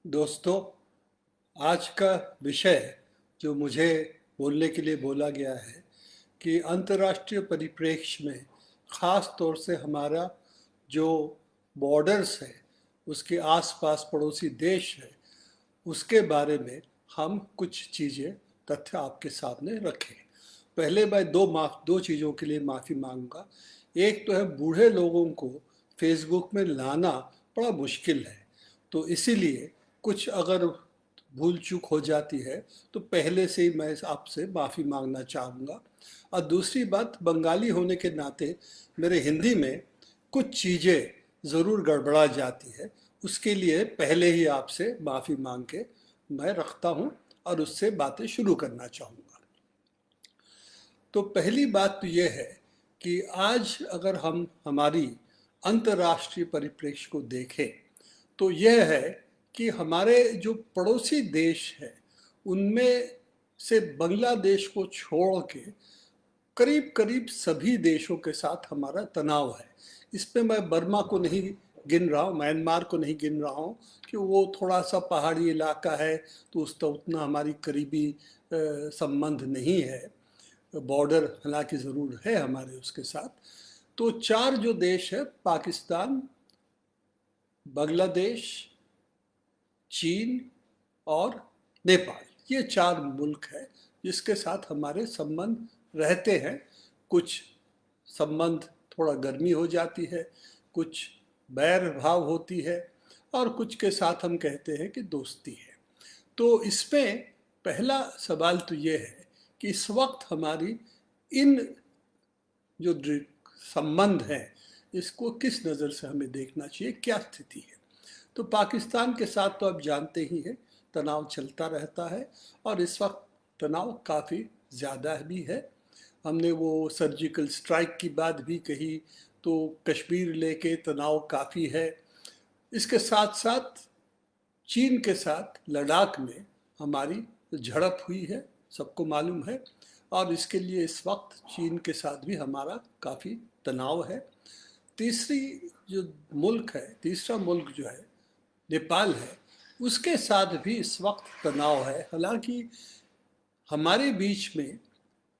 दोस्तों, आज का विषय जो मुझे बोलने के लिए बोला गया है कि अंतर्राष्ट्रीय परिप्रेक्ष्य में ख़ास तौर से हमारा जो बॉर्डर्स है, उसके आसपास पड़ोसी देश है, उसके बारे में हम कुछ चीज़ें तथ्य आपके सामने रखें। पहले मैं दो चीज़ों के लिए माफ़ी मांगूंगा। एक तो है, बूढ़े लोगों को फेसबुक में लाना बड़ा मुश्किल है, तो इसीलिए कुछ अगर भूल चूक हो जाती है तो पहले से ही मैं आपसे माफ़ी मांगना चाहूँगा। और दूसरी बात, बंगाली होने के नाते मेरे हिंदी में कुछ चीज़ें ज़रूर गड़बड़ा जाती है, उसके लिए पहले ही आपसे माफ़ी मांग के मैं रखता हूँ और उससे बातें शुरू करना चाहूँगा। तो पहली बात तो ये है कि आज अगर हम हमारी अंतर्राष्ट्रीय परिप्रेक्ष्य को देखें तो यह है कि हमारे जो पड़ोसी देश हैं उनमें से बांग्लादेश को छोड़ के करीब करीब सभी देशों के साथ हमारा तनाव है। इसमें मैं बर्मा को नहीं गिन रहा हूँ, म्यांमार को नहीं गिन रहा हूँ कि वो थोड़ा सा पहाड़ी इलाका है तो उसका उतना हमारी करीबी संबंध नहीं है। बॉर्डर हालांकि ज़रूर है हमारे उसके साथ। तो चार जो देश है, पाकिस्तान, बांग्लादेश, चीन और नेपाल, ये चार मुल्क है जिसके साथ हमारे संबंध रहते हैं। कुछ संबंध थोड़ा गर्मी हो जाती है, कुछ बैर भाव होती है और कुछ के साथ हम कहते हैं कि दोस्ती है। तो इसमें पहला सवाल तो ये है कि इस वक्त हमारी इन जो संबंध है इसको किस नज़र से हमें देखना चाहिए, क्या स्थिति है। तो पाकिस्तान के साथ तो आप जानते ही हैं, तनाव चलता रहता है और इस वक्त तनाव काफ़ी ज़्यादा भी है। हमने वो सर्जिकल स्ट्राइक की बात भी कही, तो कश्मीर लेके तनाव काफ़ी है। इसके साथ साथ चीन के साथ लद्दाख में हमारी झड़प हुई है, सबको मालूम है, और इसके लिए इस वक्त चीन के साथ भी हमारा काफ़ी तनाव है। तीसरी जो मुल्क है, तीसरा मुल्क जो है नेपाल है, उसके साथ भी इस वक्त तनाव है। हालांकि हमारे बीच में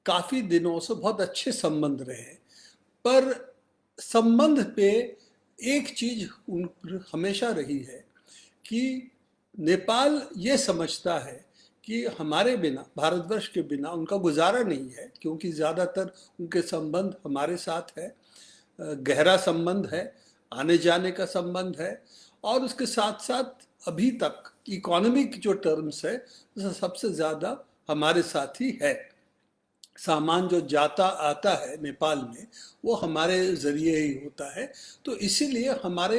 काफ़ी दिनों से बहुत अच्छे संबंध रहे, पर संबंध पे एक चीज़ हमेशा रही है कि नेपाल ये समझता है कि हमारे बिना, भारतवर्ष के बिना उनका गुजारा नहीं है, क्योंकि ज़्यादातर उनके संबंध हमारे साथ है, गहरा संबंध है, आने जाने का संबंध है, और उसके साथ साथ अभी तक इकोनॉमिक जो टर्म्स है सबसे ज़्यादा हमारे साथ ही है। सामान जो जाता आता है नेपाल में वो हमारे ज़रिए ही होता है, तो इसीलिए हमारे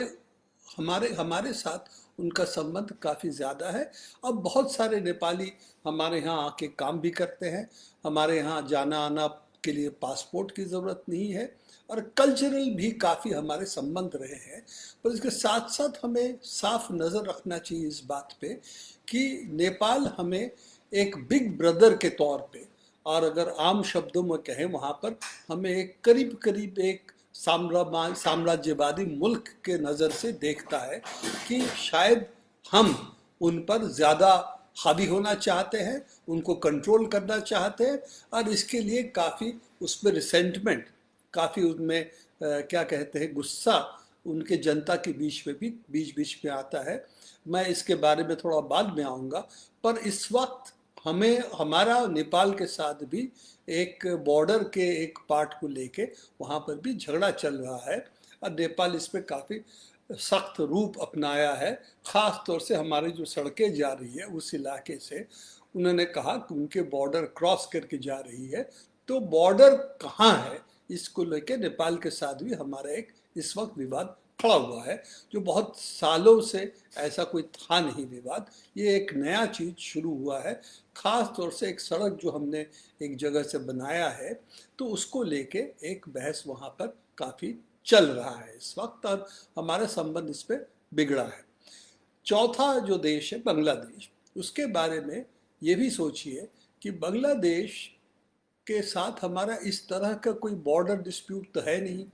हमारे हमारे साथ उनका संबंध काफ़ी ज़्यादा है। अब बहुत सारे नेपाली हमारे यहाँ आके काम भी करते हैं, हमारे यहाँ जाना आना के लिए पासपोर्ट की ज़रूरत नहीं है, और कल्चरल भी काफ़ी हमारे संबंध रहे हैं। पर इसके साथ साथ हमें साफ नज़र रखना चाहिए इस बात पे कि नेपाल हमें एक बिग ब्रदर के तौर पे, और अगर आम शब्दों में कहें वहाँ पर हमें एक करीब करीब एक साम्राज्यवादी मुल्क के नज़र से देखता है कि शायद हम उन पर ज़्यादा हावी होना चाहते हैं, उनको कंट्रोल करना चाहते हैं, और इसके लिए काफ़ी उसमें रिसेंटमेंट, काफ़ी उनमें क्या कहते हैं, गुस्सा उनके जनता के बीच में भी बीच में आता है। मैं इसके बारे में थोड़ा बाद में आऊँगा। पर इस वक्त हमें हमारा नेपाल के साथ भी एक बॉर्डर के एक पार्ट को लेके वहाँ पर भी झगड़ा चल रहा है, और नेपाल इस पर काफ़ी सख्त रूप अपनाया है। ख़ास तौर से हमारी जो सड़कें जा रही है उस इलाके से, उन्होंने कहा कि उनके बॉर्डर क्रॉस करके जा रही है, तो बॉर्डर कहाँ है इसको लेके नेपाल के साथ भी हमारा एक इस वक्त विवाद खड़ा हुआ है, जो बहुत सालों से ऐसा कोई था नहीं विवाद। ये एक नया चीज़ शुरू हुआ है, ख़ास तौर से एक सड़क जो हमने एक जगह से बनाया है, तो उसको लेके एक बहस वहाँ पर काफ़ी चल रहा है इस वक्त, और हमारा संबंध इस पर बिगड़ा है। चौथा जो देश है बांग्लादेश, उसके बारे में ये भी सोचिए कि बांग्लादेश के साथ हमारा इस तरह का कोई बॉर्डर डिस्प्यूट तो है नहीं,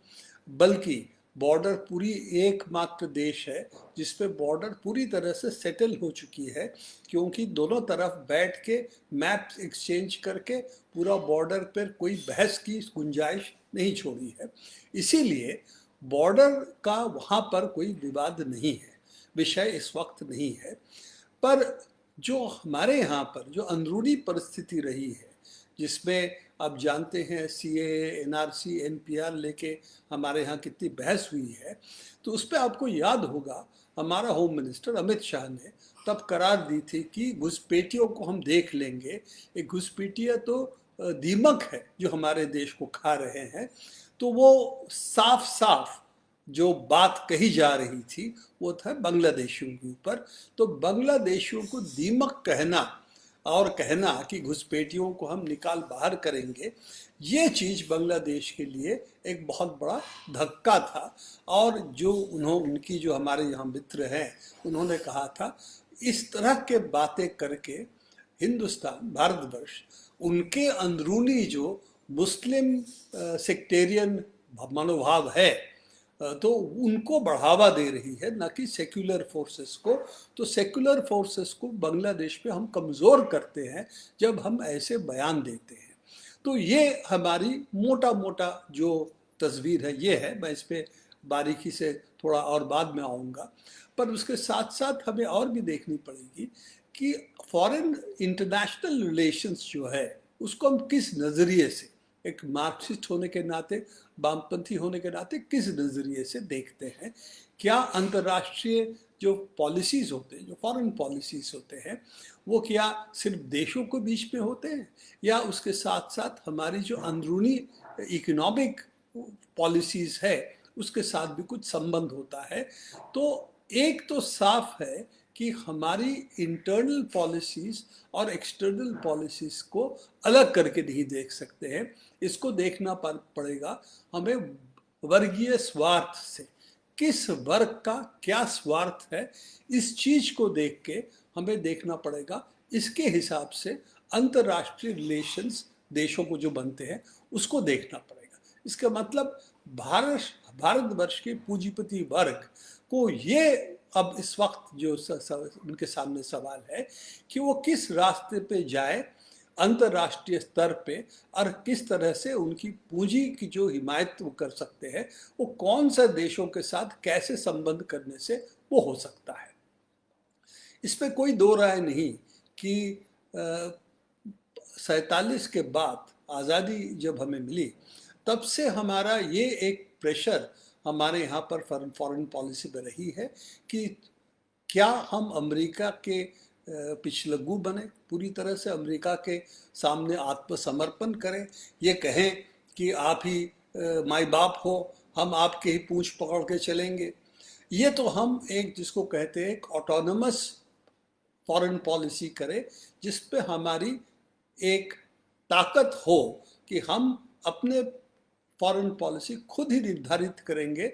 बल्कि बॉर्डर पूरी एकमात्र देश है जिसपे बॉर्डर पूरी तरह से सेटल हो चुकी है, क्योंकि दोनों तरफ बैठ के मैप्स एक्सचेंज करके पूरा बॉर्डर पर कोई बहस की गुंजाइश नहीं छोड़ी है। इसीलिए बॉर्डर का वहाँ पर कोई विवाद नहीं है, विषय इस वक्त नहीं है। पर जो हमारे यहाँ पर जो अंदरूनी परिस्थिति रही है, जिसमें आप जानते हैं सीएए, एनआरसी, एनपीआर लेके हमारे यहाँ कितनी बहस हुई है, तो उस पर आपको याद होगा हमारा होम मिनिस्टर अमित शाह ने तब करार दी थी कि घुसपैठियों को हम देख लेंगे। एक घुसपैठिया तो दीमक है जो हमारे देश को खा रहे हैं। तो वो साफ साफ जो बात कही जा रही थी वो था बांग्लादेशियों के ऊपर। तो बांग्लादेशियों को दीमक कहना और कहना कि घुसपैठियों को हम निकाल बाहर करेंगे, ये चीज़ बांग्लादेश के लिए एक बहुत बड़ा धक्का था। और जो उनकी जो हमारे यहाँ मित्र हैं, उन्होंने कहा था इस तरह के बातें करके हिंदुस्तान, भारतवर्ष, उनके अंदरूनी जो मुस्लिम सेक्टेरियन मनोभाव है तो उनको बढ़ावा दे रही है, न कि सेक्युलर फोर्सेस को। तो सेक्युलर फोर्सेस को बांग्लादेश पे हम कमज़ोर करते हैं जब हम ऐसे बयान देते हैं। तो ये हमारी मोटा मोटा जो तस्वीर है ये है। मैं इस पर बारीकी से थोड़ा और बाद में आऊँगा। पर उसके साथ साथ हमें और भी देखनी पड़ेगी कि फॉरेन इंटरनेशनल रिलेशंस जो है उसको हम किस नज़रिए से, एक मार्क्सिस्ट होने के नाते, वामपंथी होने के नाते, किस नज़रिए से देखते हैं। क्या अंतर्राष्ट्रीय जो पॉलिसीज़ होते हैं, जो फॉरेन पॉलिसीज़ होते हैं, वो क्या सिर्फ देशों के बीच में होते हैं या उसके साथ साथ हमारी जो अंदरूनी इकोनॉमिक पॉलिसीज़ है उसके साथ भी कुछ संबंध होता है। तो एक तो साफ है कि हमारी इंटरनल पॉलिसीज़ और एक्सटर्नल पॉलिसीज़ को अलग करके नहीं देख सकते हैं। इसको देखना पड़ेगा हमें वर्गीय स्वार्थ से, किस वर्ग का क्या स्वार्थ है, इस चीज़ को देख के हमें देखना पड़ेगा। इसके हिसाब से अंतर्राष्ट्रीय रिलेशंस देशों को जो बनते हैं उसको देखना पड़ेगा। इसका मतलब भारतवर्ष के पूंजीपति वर्ग को ये अब इस वक्त जो उनके सामने सवाल है कि वो किस रास्ते पे जाए अंतर्राष्ट्रीय स्तर पे, और किस तरह से उनकी पूंजी की जो हिमायत वो कर सकते हैं, वो कौन सा देशों के साथ कैसे संबंध करने से वो हो सकता है। इस पे कोई दो राय नहीं कि 47 के बाद आज़ादी जब हमें मिली तब से हमारा ये एक प्रेशर हमारे यहाँ पर फॉरेन पॉलिसी में रही है कि क्या हम अमेरिका के पिछलग्गू बने, पूरी तरह से अमेरिका के सामने आत्मसमर्पण करें, ये कहें कि आप ही माई बाप हो, हम आपके ही पूंछ पकड़ के चलेंगे। ये तो हम एक जिसको कहते हैं एक ऑटोनमस फॉरेन पॉलिसी करें जिस पे हमारी एक ताकत हो कि हम अपने फॉरेन पॉलिसी खुद ही निर्धारित करेंगे।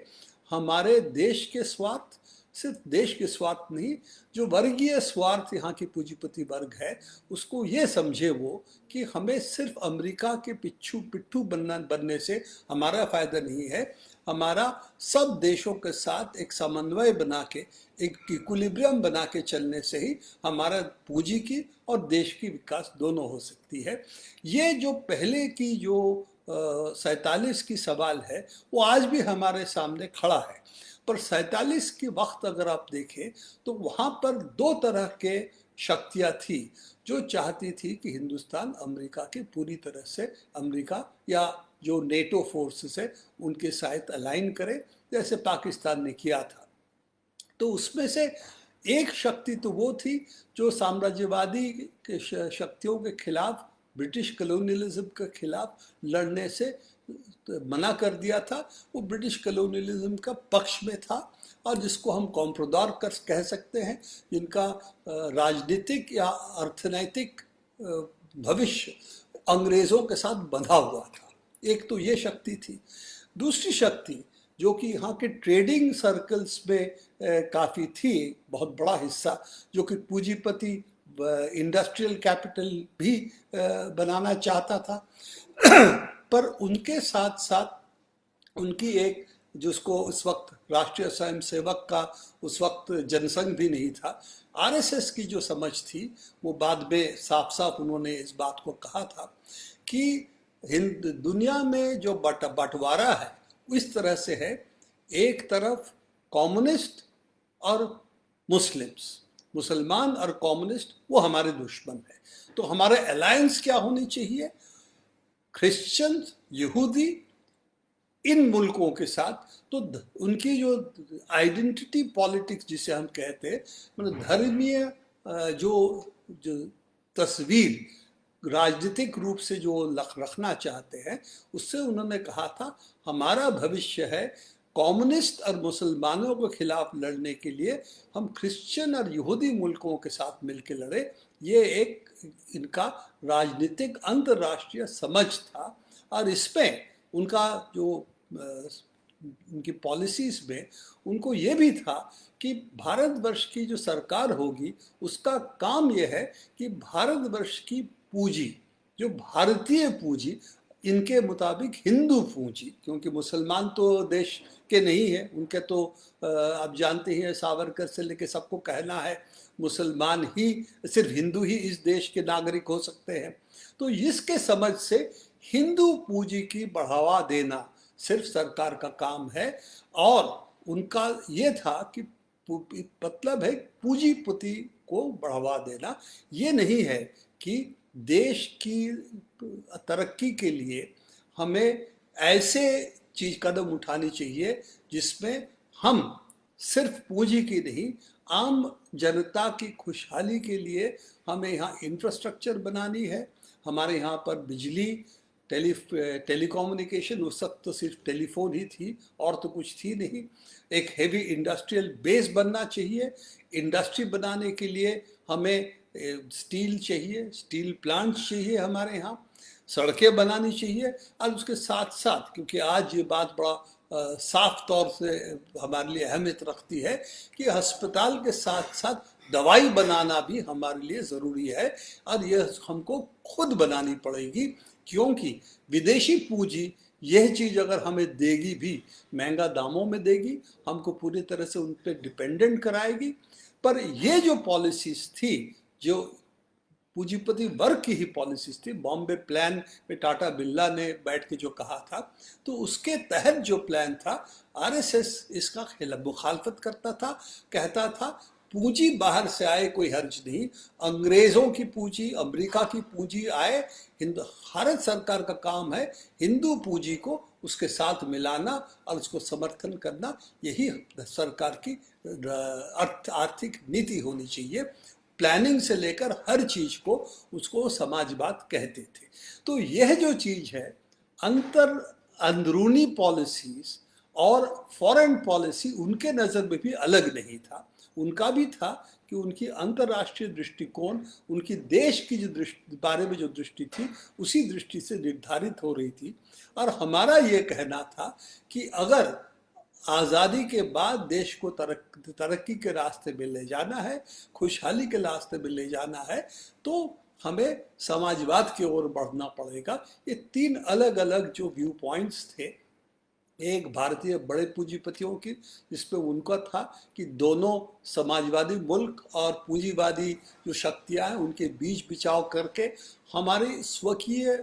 हमारे देश के स्वार्थ, सिर्फ देश के स्वार्थ नहीं, जो वर्गीय स्वार्थ यहाँ की पूंजीपति वर्ग है उसको ये समझे वो कि हमें सिर्फ अमेरिका के पिट्ठू बनने से हमारा फ़ायदा नहीं है। हमारा सब देशों के साथ एक समन्वय बना के, एक इक्विलिब्रियम बना के चलने से ही हमारा पूंजी की और देश की विकास दोनों हो सकती है। ये जो पहले की जो 47 की सवाल है वो आज भी हमारे सामने खड़ा है। पर 47 के वक्त अगर आप देखें तो वहाँ पर दो तरह के शक्तियाँ थी जो चाहती थी कि हिंदुस्तान अमेरिका के पूरी तरह से, अमेरिका या जो नेटो फोर्सेस है उनके साथ अलाइन करे, जैसे पाकिस्तान ने किया था। तो उसमें से एक शक्ति तो वो थी जो साम्राज्यवादी के शक्तियों के खिलाफ, ब्रिटिश कॉलोनियलिज्म के खिलाफ लड़ने से मना कर दिया था। वो ब्रिटिश कॉलोनियलिज्म का पक्ष में था और जिसको हम कॉम्प्रोदोर कह सकते हैं, जिनका राजनीतिक या अर्थनैतिक भविष्य अंग्रेज़ों के साथ बंधा हुआ था। एक तो ये शक्ति थी। दूसरी शक्ति जो कि यहाँ के ट्रेडिंग सर्कल्स में काफ़ी थी, बहुत बड़ा हिस्सा, जो कि पूंजीपति इंडस्ट्रियल कैपिटल भी बनाना चाहता था पर उनके साथ साथ उनकी एक जिसको उस वक्त राष्ट्रीय स्वयंसेवक का उस वक्त जनसंघ भी नहीं था, आरएसएस की जो समझ थी वो बाद में साफ साफ उन्होंने इस बात को कहा था कि हिंद दुनिया में जो बंटवारा है इस तरह से है, एक तरफ कम्युनिस्ट और मुसलमान और कम्युनिस्ट वो हमारे दुश्मन है, तो हमारे अलायंस क्या होनी चाहिए, क्रिश्चियन यहूदी इन मुल्कों के साथ। तो उनकी जो आइडेंटिटी पॉलिटिक्स जिसे हम कहते हैं, मतलब धर्मीय जो जो तस्वीर राजनीतिक रूप से जो रखना चाहते हैं, उससे उन्होंने कहा था हमारा भविष्य है कम्युनिस्ट और मुसलमानों के खिलाफ लड़ने के लिए हम क्रिश्चियन और यहूदी मुल्कों के साथ मिलकर लड़े। ये एक इनका राजनीतिक अंतर्राष्ट्रीय समझ था, और इसमें उनका जो उनकी पॉलिसीज में उनको ये भी था कि भारतवर्ष की जो सरकार होगी उसका काम यह है कि भारतवर्ष की पूंजी, जो भारतीय पूंजी, इनके मुताबिक हिंदू पूंजी, क्योंकि मुसलमान तो देश के नहीं है, उनके तो आप जानते हैं सावरकर से लेके सबको कहना है मुसलमान ही, सिर्फ हिंदू ही इस देश के नागरिक हो सकते हैं। तो इसके समझ से हिंदू पूंजी की बढ़ावा देना सिर्फ सरकार का काम है, और उनका ये था कि मतलब है पूंजीपति को बढ़ावा देना, ये नहीं है कि देश की तरक्की के लिए हमें ऐसे चीज कदम उठानी चाहिए जिसमें हम सिर्फ पूंजी की नहीं, आम जनता की खुशहाली के लिए हमें यहाँ इंफ्रास्ट्रक्चर बनानी है। हमारे यहाँ पर बिजली, टेलीकम्युनिकेशन, उस वक्त तो सिर्फ टेलीफोन ही थी और तो कुछ थी नहीं। एक हेवी इंडस्ट्रियल बेस बनना चाहिए। इंडस्ट्री बनाने के लिए हमें स्टील चाहिए, स्टील प्लांट चाहिए, हमारे यहाँ सड़कें बनानी चाहिए, और उसके साथ साथ, क्योंकि आज ये बात बड़ा साफ तौर से हमारे लिए अहमियत रखती है कि अस्पताल के साथ साथ दवाई बनाना भी हमारे लिए ज़रूरी है, और यह हमको खुद बनानी पड़ेगी, क्योंकि विदेशी पूंजी यह चीज़ अगर हमें देगी भी महंगा दामों में देगी, हमको पूरी तरह से उन पर डिपेंडेंट कराएगी। पर ये जो पॉलिसीज थी, जो पूंजीपति वर्ग की ही पॉलिसीज थी, बॉम्बे प्लान में टाटा बिरला ने बैठ के जो कहा था, तो उसके तहत जो प्लान था आरएसएस इसका मुखालफत करता था, कहता था पूंजी बाहर से आए कोई हर्ज नहीं, अंग्रेजों की पूंजी, अमेरिका की पूंजी आए, भारत सरकार का काम है हिंदू पूंजी को उसके साथ मिलाना और उसको समर्थन करना, यही सरकार की आर्थिक नीति होनी चाहिए। प्लानिंग से लेकर हर चीज को उसको समाजवाद कहते थे। तो यह जो चीज है, अंदरूनी पॉलिसीज और फॉरेन पॉलिसी उनके नज़र में भी अलग नहीं था। उनका भी था कि उनकी अंतर्राष्ट्रीय दृष्टिकोण, उनकी देश की जो बारे में जो दृष्टि थी उसी दृष्टि से निर्धारित हो रही थी। और हमारा ये कहना था कि अगर आज़ादी के बाद देश को तरक्की के रास्ते में ले जाना है, खुशहाली के रास्ते में ले जाना है, तो हमें समाजवाद की ओर बढ़ना पड़ेगा। ये तीन अलग अलग जो व्यू पॉइंट्स थे, एक भारतीय बड़े पूंजीपतियों की, जिसपे उनका था कि दोनों समाजवादी मुल्क और पूंजीवादी जो शक्तियां हैं उनके बीच बिचाव करके हमारी स्वकीय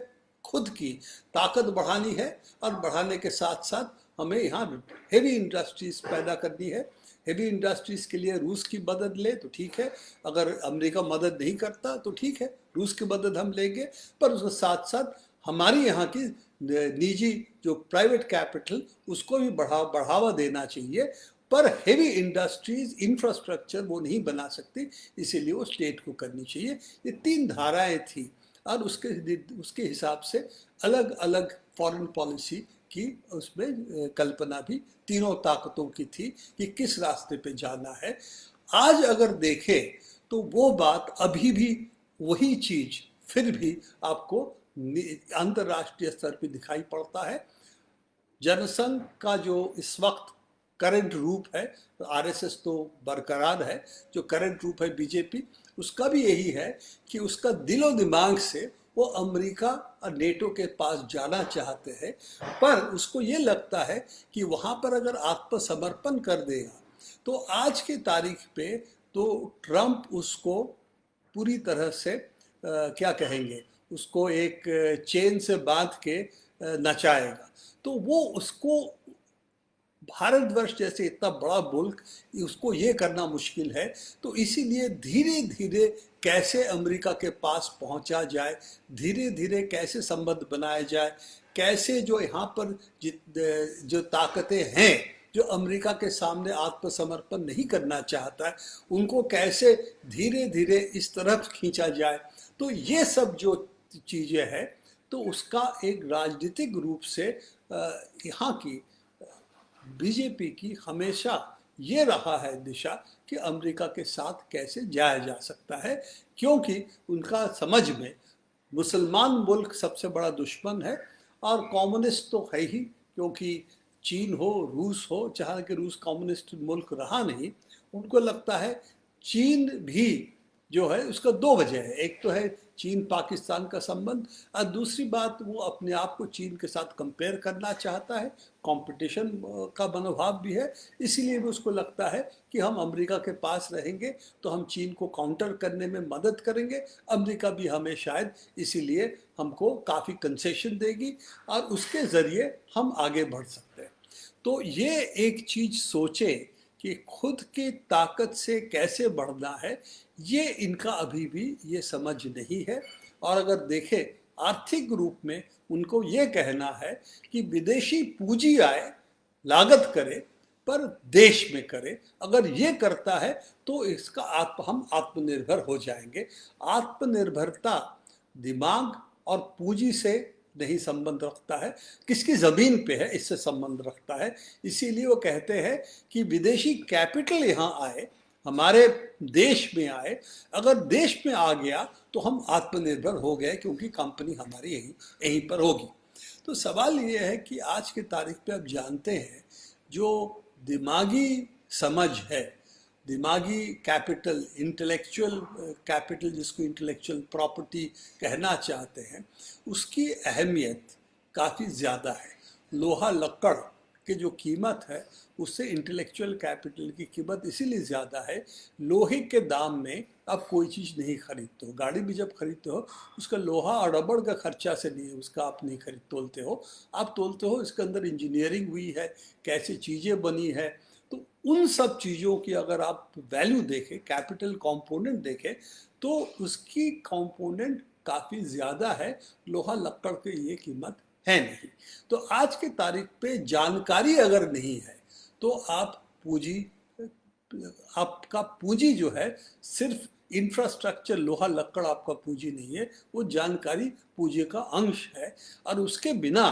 खुद की ताकत बढ़ानी है, और बढ़ाने के साथ साथ हमें यहाँ हेवी इंडस्ट्रीज पैदा करनी है। हेवी इंडस्ट्रीज के लिए रूस की मदद ले तो ठीक है, अगर अमेरिका मदद नहीं करता तो ठीक है, रूस की मदद हम लेंगे, पर उसके साथ साथ हमारी यहाँ की निजी जो प्राइवेट कैपिटल उसको भी बढ़ावा देना चाहिए। पर हेवी इंडस्ट्रीज इंफ्रास्ट्रक्चर वो नहीं बना सकती, इसीलिए वो स्टेट को करनी चाहिए। ये तीन धाराएं थी, और उसके हिसाब से अलग अलग फॉरेन पॉलिसी की उसमें कल्पना भी तीनों ताकतों की थी कि किस रास्ते पे जाना है। आज अगर देखें तो वो बात अभी भी वही चीज फिर भी आपको अंतर्राष्ट्रीय स्तर पे दिखाई पड़ता है। जनसंघ का जो इस वक्त करंट रूप है, आरएसएस तो बरकरार है, जो करंट रूप है बीजेपी, उसका भी यही है कि उसका दिलो दिमाग से वो अमेरिका और नेटो के पास जाना चाहते हैं, पर उसको ये लगता है कि वहाँ पर अगर आत्मसमर्पण कर देगा तो आज की तारीख पे तो ट्रंप उसको पूरी तरह से क्या कहेंगे, उसको एक चेन से बांध के नचाएगा। तो वो उसको, भारतवर्ष जैसे इतना बड़ा मुल्क, उसको ये करना मुश्किल है। तो इसीलिए धीरे धीरे कैसे अमेरिका के पास पहुंचा जाए, धीरे धीरे कैसे संबंध बनाया जाए, कैसे जो यहाँ पर जो ताकतें हैं जो अमेरिका के सामने आत्मसमर्पण नहीं करना चाहता है, उनको कैसे धीरे धीरे इस तरफ खींचा जाए। तो ये सब जो चीज़ें हैं, तो उसका एक राजनीतिक रूप से यहाँ की बीजेपी की हमेशा ये रहा है दिशा कि अमेरिका के साथ कैसे जाया जा सकता है, क्योंकि उनका समझ में मुसलमान मुल्क सबसे बड़ा दुश्मन है और कम्युनिस्ट तो है ही, क्योंकि चीन हो, रूस हो, चाहे कि रूस कम्युनिस्ट मुल्क रहा नहीं, उनको लगता है चीन भी जो है उसका दो वजह है। एक तो है चीन पाकिस्तान का संबंध, और दूसरी बात वो अपने आप को चीन के साथ कंपेयर करना चाहता है, कंपटीशन का मनोभाव भी है। इसीलिए भी उसको लगता है कि हम अमेरिका के पास रहेंगे तो हम चीन को काउंटर करने में मदद करेंगे, अमेरिका भी हमें शायद इसीलिए हमको काफ़ी कंसेशन देगी और उसके ज़रिए हम आगे बढ़ सकते हैं। तो ये एक चीज़ सोचे कि खुद की ताकत से कैसे बढ़ना है, ये इनका अभी भी ये समझ नहीं है। और अगर देखें आर्थिक रूप में उनको ये कहना है कि विदेशी पूंजी आए, लागत करे, पर देश में करे। अगर ये करता है तो इसका हम आत्मनिर्भर हो जाएंगे। आत्मनिर्भरता दिमाग और पूंजी से नहीं संबंध रखता है, किसकी ज़मीन पे है इससे संबंध रखता है। इसीलिए वो कहते हैं कि विदेशी कैपिटल यहाँ आए, हमारे देश में आए, अगर देश में आ गया तो हम आत्मनिर्भर हो गए, क्योंकि कंपनी हमारी यहीं पर होगी। तो सवाल ये है कि आज की तारीख पे आप जानते हैं जो दिमागी समझ है, दिमागी कैपिटल, इंटेलेक्चुअल कैपिटल, जिसको इंटेलेक्चुअल प्रॉपर्टी कहना चाहते हैं, उसकी अहमियत काफ़ी ज़्यादा है। लोहा लक्कड़ की जो कीमत है उससे इंटेलेक्चुअल कैपिटल की कीमत इसीलिए ज़्यादा है। लोहे के दाम में आप कोई चीज़ नहीं खरीदते हो, गाड़ी भी जब खरीदते हो उसका लोहा और रबड़ का खर्चा से नहीं, उसका आप नहीं तोलते हो, आप तोलते हो इसके अंदर इंजीनियरिंग हुई है, कैसी चीज़ें बनी है। तो उन सब चीज़ों की अगर आप वैल्यू देखें, कैपिटल कंपोनेंट देखें, तो उसकी कंपोनेंट काफ़ी ज़्यादा है, लोहा लक्कड़ की ये कीमत है नहीं। तो आज की तारीख पे जानकारी अगर नहीं है तो आप पूंजी, आपका पूंजी जो है सिर्फ इंफ्रास्ट्रक्चर, लोहा लक्कड़ आपका पूंजी नहीं है, वो जानकारी पूंजी का अंश है, और उसके बिना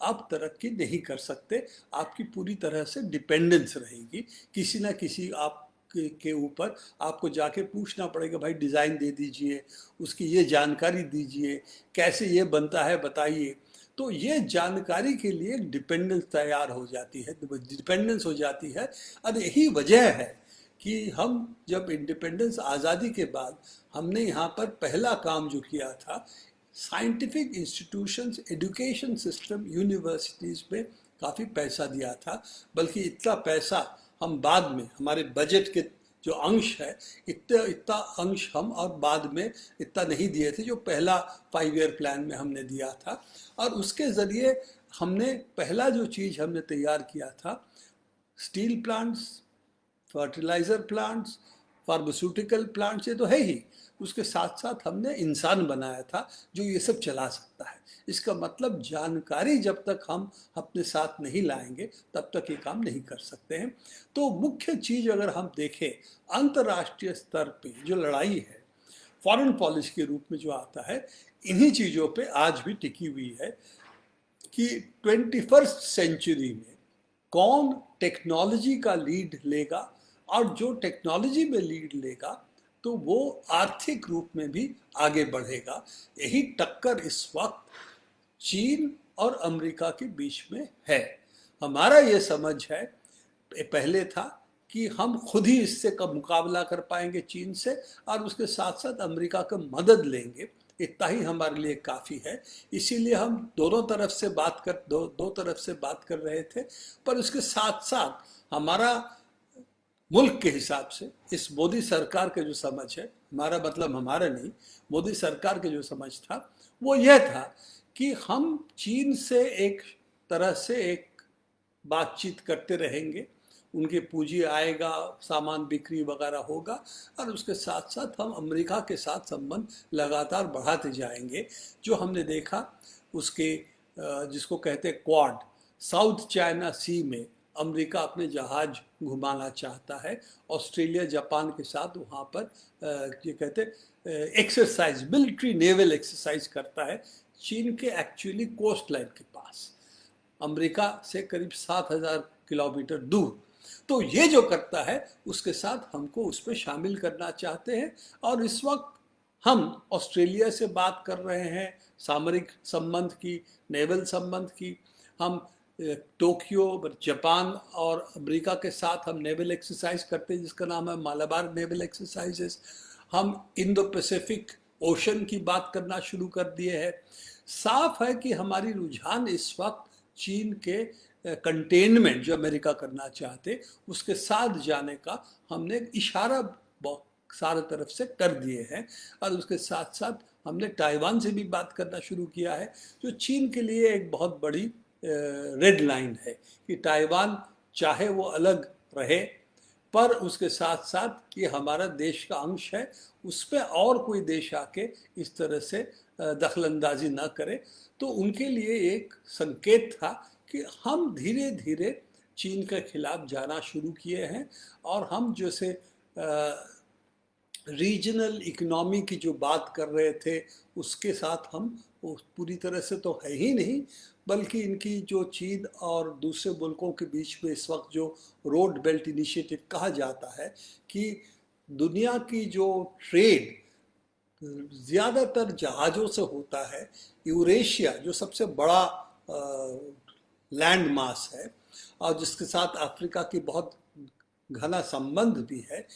आप तरक्की नहीं कर सकते। आपकी पूरी तरह से डिपेंडेंस रहेगी किसी ना किसी आप के ऊपर। आपको जाके पूछना पड़ेगा, भाई डिज़ाइन दे दीजिए, उसकी ये जानकारी दीजिए, कैसे ये बनता है बताइए। तो ये जानकारी के लिए डिपेंडेंस तैयार हो जाती है, डिपेंडेंस हो जाती है। और यही वजह है कि हम जब इंडिपेंडेंस, आज़ादी के बाद हमने यहाँ पर पहला काम जो किया था, scientific institutions, education system, universities पे काफ़ी पैसा दिया था। बल्कि इतना पैसा हम बाद में, हमारे बजट के जो अंश है, इतना अंश हम और बाद में इतना नहीं दिए थे जो पहला 5 ईयर प्लान में हमने दिया था। और उसके ज़रिए हमने पहला जो चीज़ हमने तैयार किया था, steel plants, fertiliser plants, pharmaceutical plants, ये तो है ही, उसके साथ साथ हमने इंसान बनाया था जो ये सब चला सकता है। इसका मतलब जानकारी जब तक हम अपने साथ नहीं लाएंगे तब तक ये काम नहीं कर सकते हैं। तो मुख्य चीज़ अगर हम देखें, अंतर्राष्ट्रीय स्तर पे जो लड़ाई है, फॉरेन पॉलिसी के रूप में जो आता है, इन्हीं चीज़ों पे आज भी टिकी हुई है कि 21st सेंचुरी में कौन टेक्नोलॉजी का लीड लेगा, और जो टेक्नोलॉजी में लीड लेगा तो वो आर्थिक रूप में भी आगे बढ़ेगा। यही टक्कर इस वक्त चीन और अमेरिका के बीच में है। हमारा ये समझ है, पहले था कि हम खुद ही इससे का मुकाबला कर पाएंगे चीन से, और उसके साथ साथ अमेरिका का मदद लेंगे इतना ही हमारे लिए काफ़ी है। इसीलिए हम दोनों तरफ से बात कर दो तरफ से बात कर रहे थे। पर उसके साथ साथ हमारा मुल्क के हिसाब से इस मोदी सरकार के जो समझ है, हमारा मतलब हमारा नहीं, मोदी सरकार के जो समझ था वो यह था कि हम चीन से एक तरह से एक बातचीत करते रहेंगे, उनके पूंजी आएगा, सामान बिक्री वगैरह होगा, और उसके साथ साथ हम अमेरिका के साथ संबंध लगातार बढ़ाते जाएंगे। जो हमने देखा उसके जिसको कहते हैं क्वाड, साउथ चाइना सी में अमेरिका अपने जहाज घुमाना चाहता है, ऑस्ट्रेलिया जापान के साथ वहाँ पर ये कहते एक्सरसाइज, मिलिट्री नेवल एक्सरसाइज करता है चीन के एक्चुअली कोस्ट लाइन के पास, अमेरिका से करीब 7,000 किलोमीटर दूर। तो ये जो करता है उसके साथ हमको उस पर शामिल करना चाहते हैं। और इस वक्त हम ऑस्ट्रेलिया से बात कर रहे हैं सामरिक संबंध की, नेवल संबंध की। हम टोक्यो, जापान और अमेरिका के साथ हम नेवल एक्सरसाइज करते हैं जिसका नाम है मालाबार नेवल एक्सरसाइजेस। हम इंडो पैसिफिक ओशन की बात करना शुरू कर दिए हैं। साफ है कि हमारी रुझान इस वक्त चीन के कंटेनमेंट जो अमेरिका करना चाहते उसके साथ जाने का हमने इशारा सारे तरफ से कर दिए हैं। और उसके साथ साथ हमने ताइवान से भी बात करना शुरू किया है, जो चीन के लिए एक बहुत बड़ी रेड लाइन है कि ताइवान चाहे वो अलग रहे पर उसके साथ साथ ये हमारा देश का अंश है, उस पर और कोई देश आके इस तरह से दखलंदाजी ना करे। तो उनके लिए एक संकेत था कि हम धीरे धीरे चीन के खिलाफ जाना शुरू किए हैं। और हम जैसे रीजनल इकोनॉमी की जो बात कर रहे थे उसके साथ हम पूरी तरह से तो है ही नहीं, बल्कि इनकी जो चीन और दूसरे मुल्कों के बीच में इस वक्त जो रोड बेल्ट इनिशिएटिव कहा जाता है कि दुनिया की जो ट्रेड ज़्यादातर जहाज़ों से होता है, यूरेशिया जो सबसे बड़ा लैंड मास है और जिसके साथ अफ्रीका की बहुत घना संबंध भी है,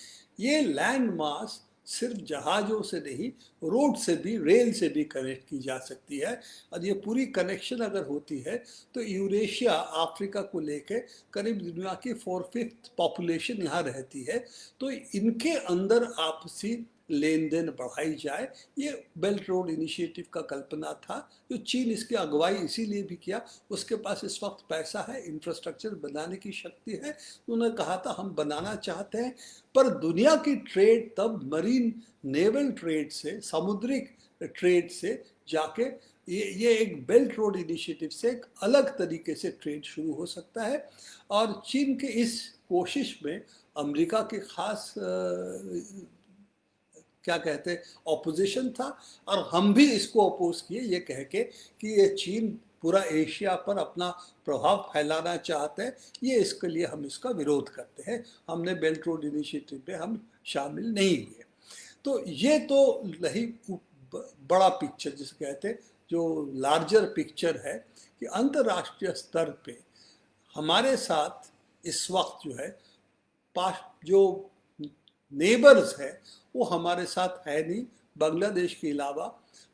ये लैंड मास सिर्फ जहाज़ों से नहीं, रोड से भी, रेल से भी कनेक्ट की जा सकती है। और ये पूरी कनेक्शन अगर होती है तो यूरेशिया अफ्रीका को लेके करीब दुनिया की 4/5 पॉपुलेशन यहाँ रहती है। तो इनके अंदर आपसी लेन देन बढ़ाई जाए, ये बेल्ट रोड इनिशिएटिव का कल्पना था। जो चीन इसकी अगुवाई इसीलिए भी किया, उसके पास इस वक्त पैसा है, इंफ्रास्ट्रक्चर बनाने की शक्ति है। उन्होंने कहा था हम बनाना चाहते हैं, पर दुनिया की ट्रेड तब मरीन नेवल ट्रेड से, सामुद्रिक ट्रेड से जाके ये एक बेल्ट रोड इनिशिएटिव से एक अलग तरीके से ट्रेड शुरू हो सकता है। और चीन के इस कोशिश में अमेरिका के खास क्या कहते हैं ऑपोजिशन था, और हम भी इसको अपोज किए ये कह के कि ये चीन पूरा एशिया पर अपना प्रभाव फैलाना चाहते हैं, ये इसके लिए हम इसका विरोध करते हैं। हमने बेल्ट रोड इनिशिएटिव में हम शामिल नहीं हुए। तो ये तो रही बड़ा पिक्चर जिसे कहते हैं, जो लार्जर पिक्चर है कि अंतर्राष्ट्रीय स्तर पे हमारे साथ इस वक्त जो है जो नेबर्स है वो हमारे साथ है नहीं। बांग्लादेश के अलावा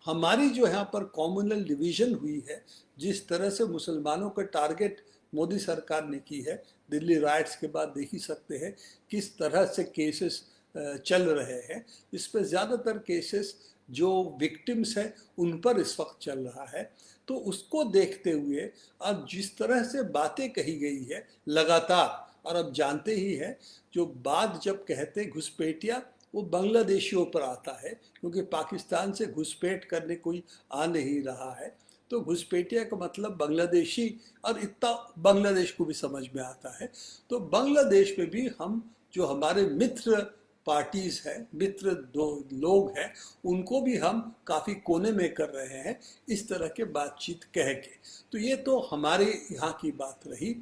हमारी जो यहाँ पर कम्युनल डिवीज़न हुई है, जिस तरह से मुसलमानों का टारगेट मोदी सरकार ने की है, दिल्ली राइट्स के बाद देख ही सकते हैं किस तरह से केसेस चल रहे हैं। इस पर ज़्यादातर केसेस जो विक्टिम्स हैं उन पर इस वक्त चल रहा है। तो उसको देखते हुए अब जिस तरह से बातें कही गई है लगातार, और अब जानते ही हैं जो बात जब कहते घुसपैठिया, वो बांग्लादेशियों पर आता है, क्योंकि पाकिस्तान से घुसपैठ करने कोई आ नहीं रहा है। तो घुसपैठिया का मतलब बांग्लादेशी, और इतना बांग्लादेश को भी समझ में आता है। तो बांग्लादेश में भी हम जो हमारे मित्र पार्टीज हैं, मित्र दो लोग हैं, उनको भी हम काफ़ी कोने में कर रहे हैं इस तरह के बातचीत कह के। तो ये तो हमारे यहाँ की बात रही।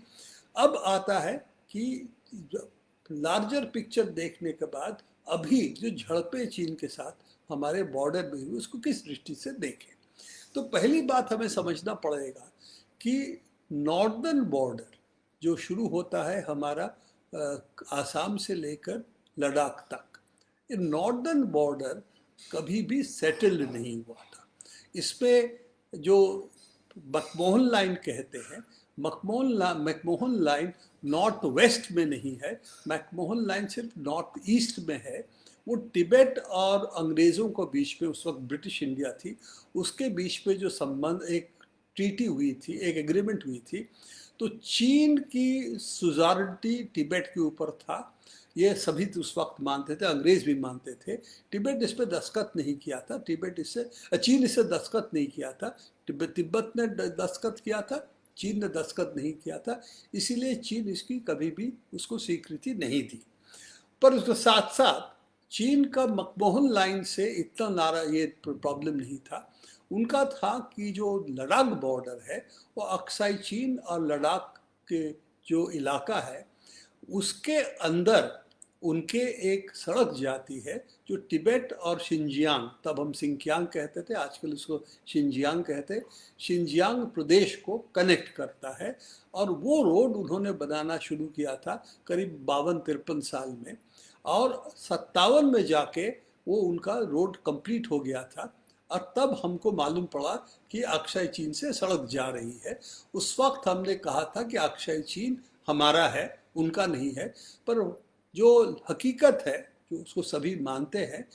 अब आता है कि लार्जर पिक्चर देखने के बाद अभी जो झड़पें चीन के साथ हमारे बॉर्डर में हुई उसको किस दृष्टि से देखें। तो पहली बात हमें समझना पड़ेगा कि नॉर्दर्न बॉर्डर जो शुरू होता है हमारा आसाम से लेकर लद्दाख तक, ये नॉर्दर्न बॉर्डर कभी भी सेटल्ड नहीं हुआ था। इसमें जो मैकमोहन लाइन कहते हैं, मैकमोहन लाइन नॉर्थ वेस्ट में नहीं है, मैकमोहन लाइन सिर्फ नॉर्थ ईस्ट में है। वो तिब्बत और अंग्रेज़ों के बीच में, उस वक्त ब्रिटिश इंडिया थी, उसके बीच में जो संबंध, एक ट्रीटी हुई थी, एक एग्रीमेंट हुई थी, तो चीन की सुजारिटी तिब्बत के ऊपर था। ये सभी तो उस वक्त मानते थे, अंग्रेज भी मानते थे। तिब्बत इस पर दस्तखत नहीं किया था, चीन इससे दस्तखत नहीं किया था। तिब्बत ने दस्तखत किया था, चीन ने दस्तखत नहीं किया था, इसीलिए चीन इसकी कभी भी उसको स्वीकृति नहीं दी। पर उसके साथ साथ चीन का मैकमोहन लाइन से इतना ये प्रॉब्लम नहीं था। उनका था कि जो लद्दाख बॉर्डर है, वो अक्साई चीन और लद्दाख के जो इलाका है, उसके अंदर उनके एक सड़क जाती है जो तिब्बत और शिनजियांग, तब हम सिंकियांग कहते थे, आजकल उसको शिनजियांग कहते हैं, शिनजियांग प्रदेश को कनेक्ट करता है। और वो रोड उन्होंने बनाना शुरू किया था करीब 52-53 साल में, और 57 में जाके वो उनका रोड कंप्लीट हो गया था। और तब हमको मालूम पड़ा कि अक्साई चीन से सड़क जा रही है। उस वक्त हमने कहा था कि अक्साई चीन हमारा है, उनका नहीं है। पर जो हकीकत है, जो उसको सभी मानते हैं,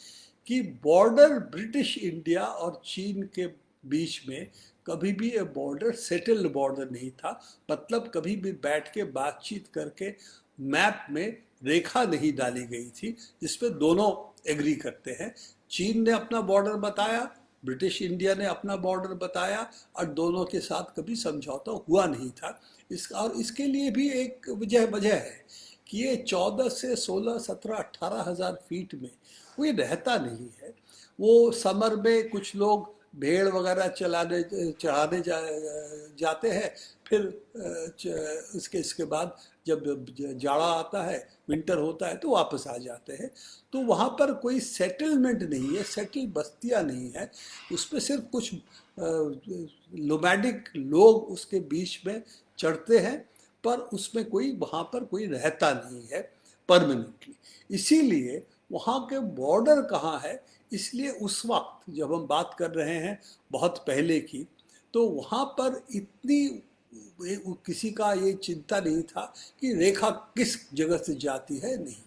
कि बॉर्डर ब्रिटिश इंडिया और चीन के बीच में कभी भी ये बॉर्डर सेटल्ड बॉर्डर नहीं था। मतलब कभी भी बैठ के बातचीत करके मैप में रेखा नहीं डाली गई थी जिसपे दोनों एग्री करते हैं। चीन ने अपना बॉर्डर बताया, ब्रिटिश इंडिया ने अपना बॉर्डर बताया, और दोनों के साथ कभी समझौता हुआ नहीं था। और इसके लिए भी एक वजह है कि ये 14 से 16, 17, 18 हज़ार फीट में कोई रहता नहीं है। वो समर में कुछ लोग भेड़ वगैरह चढ़ाने जाते हैं, फिर इसके बाद जब जाड़ा आता है, विंटर होता है, तो वापस आ जाते हैं। तो वहाँ पर कोई सेटलमेंट नहीं है, सेटल बस्तियाँ नहीं है, उसमें सिर्फ कुछ नोमैडिक लोग उसके बीच में चढ़ते हैं, पर उसमें कोई वहाँ पर कोई रहता नहीं है परमानेंटली। इसीलिए वहाँ के बॉर्डर कहाँ है, इसलिए उस वक्त जब हम बात कर रहे हैं बहुत पहले की, तो वहाँ पर इतनी किसी का ये चिंता नहीं था कि रेखा किस जगह से जाती है, नहीं।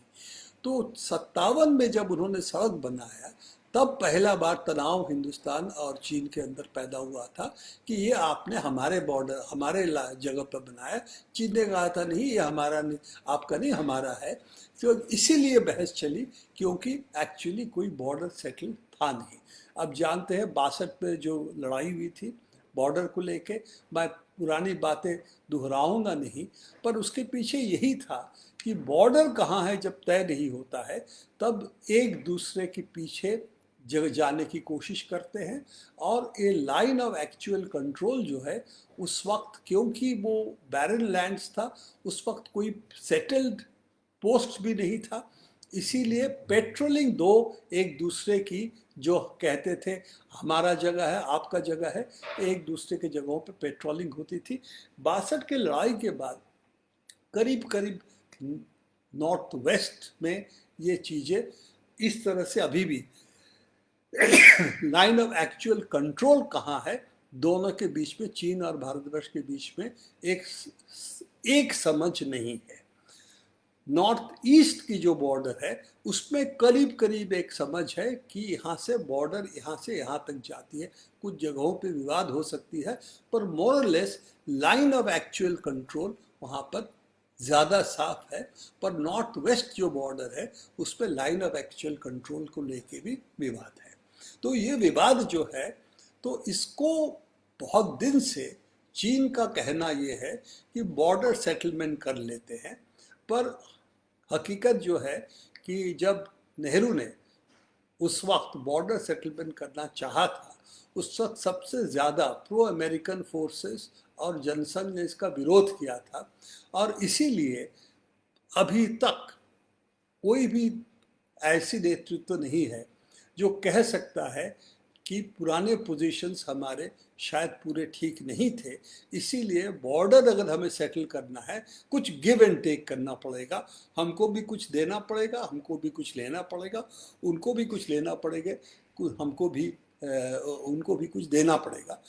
तो 57 में जब उन्होंने सड़क बनाया, तब पहला बार तनाव हिंदुस्तान और चीन के अंदर पैदा हुआ था कि ये आपने हमारे बॉर्डर, हमारे जगह पर बनाया। चीन ने कहा था नहीं, ये हमारा नहीं, आपका नहीं, हमारा है। तो इसीलिए बहस चली, क्योंकि एक्चुअली कोई बॉर्डर सेटल था नहीं। अब जानते हैं 62 में जो लड़ाई हुई थी बॉर्डर को लेके, मैं पुरानी बातें दोहराऊंगा नहीं, पर उसके पीछे यही था कि बॉर्डर कहाँ है जब तय नहीं होता है, तब एक दूसरे के पीछे जगह जाने की कोशिश करते हैं। और ये लाइन ऑफ एक्चुअल कंट्रोल जो है, उस वक्त क्योंकि वो बैरन लैंड्स था, उस वक्त कोई सेटल्ड पोस्ट भी नहीं था, इसीलिए पेट्रोलिंग दो एक दूसरे की, जो कहते थे हमारा जगह है, आपका जगह है, एक दूसरे के जगहों पे पेट्रोलिंग होती थी। 62 के लड़ाई के बाद करीब करीब नॉर्थ वेस्ट में ये चीज़ें इस तरह से अभी भी लाइन ऑफ एक्चुअल कंट्रोल कहाँ है, दोनों के बीच में, चीन और भारतवर्ष के बीच में एक समझ नहीं है। नॉर्थ ईस्ट की जो बॉर्डर है, उसमें करीब करीब एक समझ है कि यहाँ से बॉर्डर यहाँ से यहाँ तक जाती है। कुछ जगहों पे विवाद हो सकती है, पर मोर और less line of actual control वहाँ पर ज़्यादा साफ है। पर नॉर्थ वेस्ट जो बॉर्डर है, उस पर लाइन ऑफ एक्चुअल कंट्रोल को लेके भी विवाद है। तो ये विवाद जो है, तो इसको बहुत दिन से चीन का कहना ये है कि बॉर्डर सेटलमेंट कर लेते हैं। पर हकीकत जो है कि जब नेहरू ने उस वक्त बॉर्डर सेटलमेंट करना चाहा था, उस वक्त सबसे ज़्यादा प्रो अमेरिकन फोर्सेस और जनसंघ ने इसका विरोध किया था। और इसीलिए अभी तक कोई भी ऐसी नेतृत्व नहीं है जो कह सकता है कि पुराने पोजीशंस हमारे शायद पूरे ठीक नहीं थे, इसीलिए बॉर्डर अगर हमें सेटल करना है कुछ गिव एंड टेक करना पड़ेगा, हमको भी कुछ देना पड़ेगा, हमको भी कुछ लेना पड़ेगा, उनको भी कुछ लेना पड़ेगा, हमको भी उनको भी कुछ देना पड़ेगा।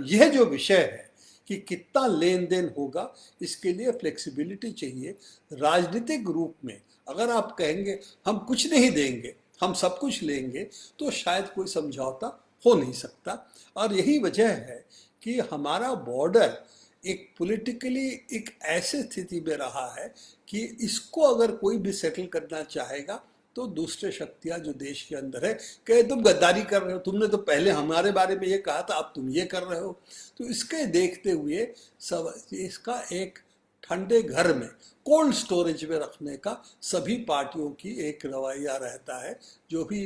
यह जो विषय है कि कितना लेन देन होगा, इसके लिए फ्लेक्सिबिलिटी चाहिए। राजनीतिक रूप में अगर आप कहेंगे हम कुछ नहीं देंगे, हम सब कुछ लेंगे, तो शायद कोई समझौता हो नहीं सकता। और यही वजह है कि हमारा बॉर्डर एक पॉलिटिकली एक ऐसी स्थिति में रहा है कि इसको अगर कोई भी सेटल करना चाहेगा तो दूसरे शक्तियां जो देश के अंदर है कहे तुम गद्दारी कर रहे हो, तुमने तो पहले हमारे बारे में ये कहा था, अब तुम ये कर रहे हो। तो इसके देखते हुए सब इसका एक ठंडे घर में कोल्ड स्टोरेज में रखने का सभी पार्टियों की एक रवैया रहता है। जो भी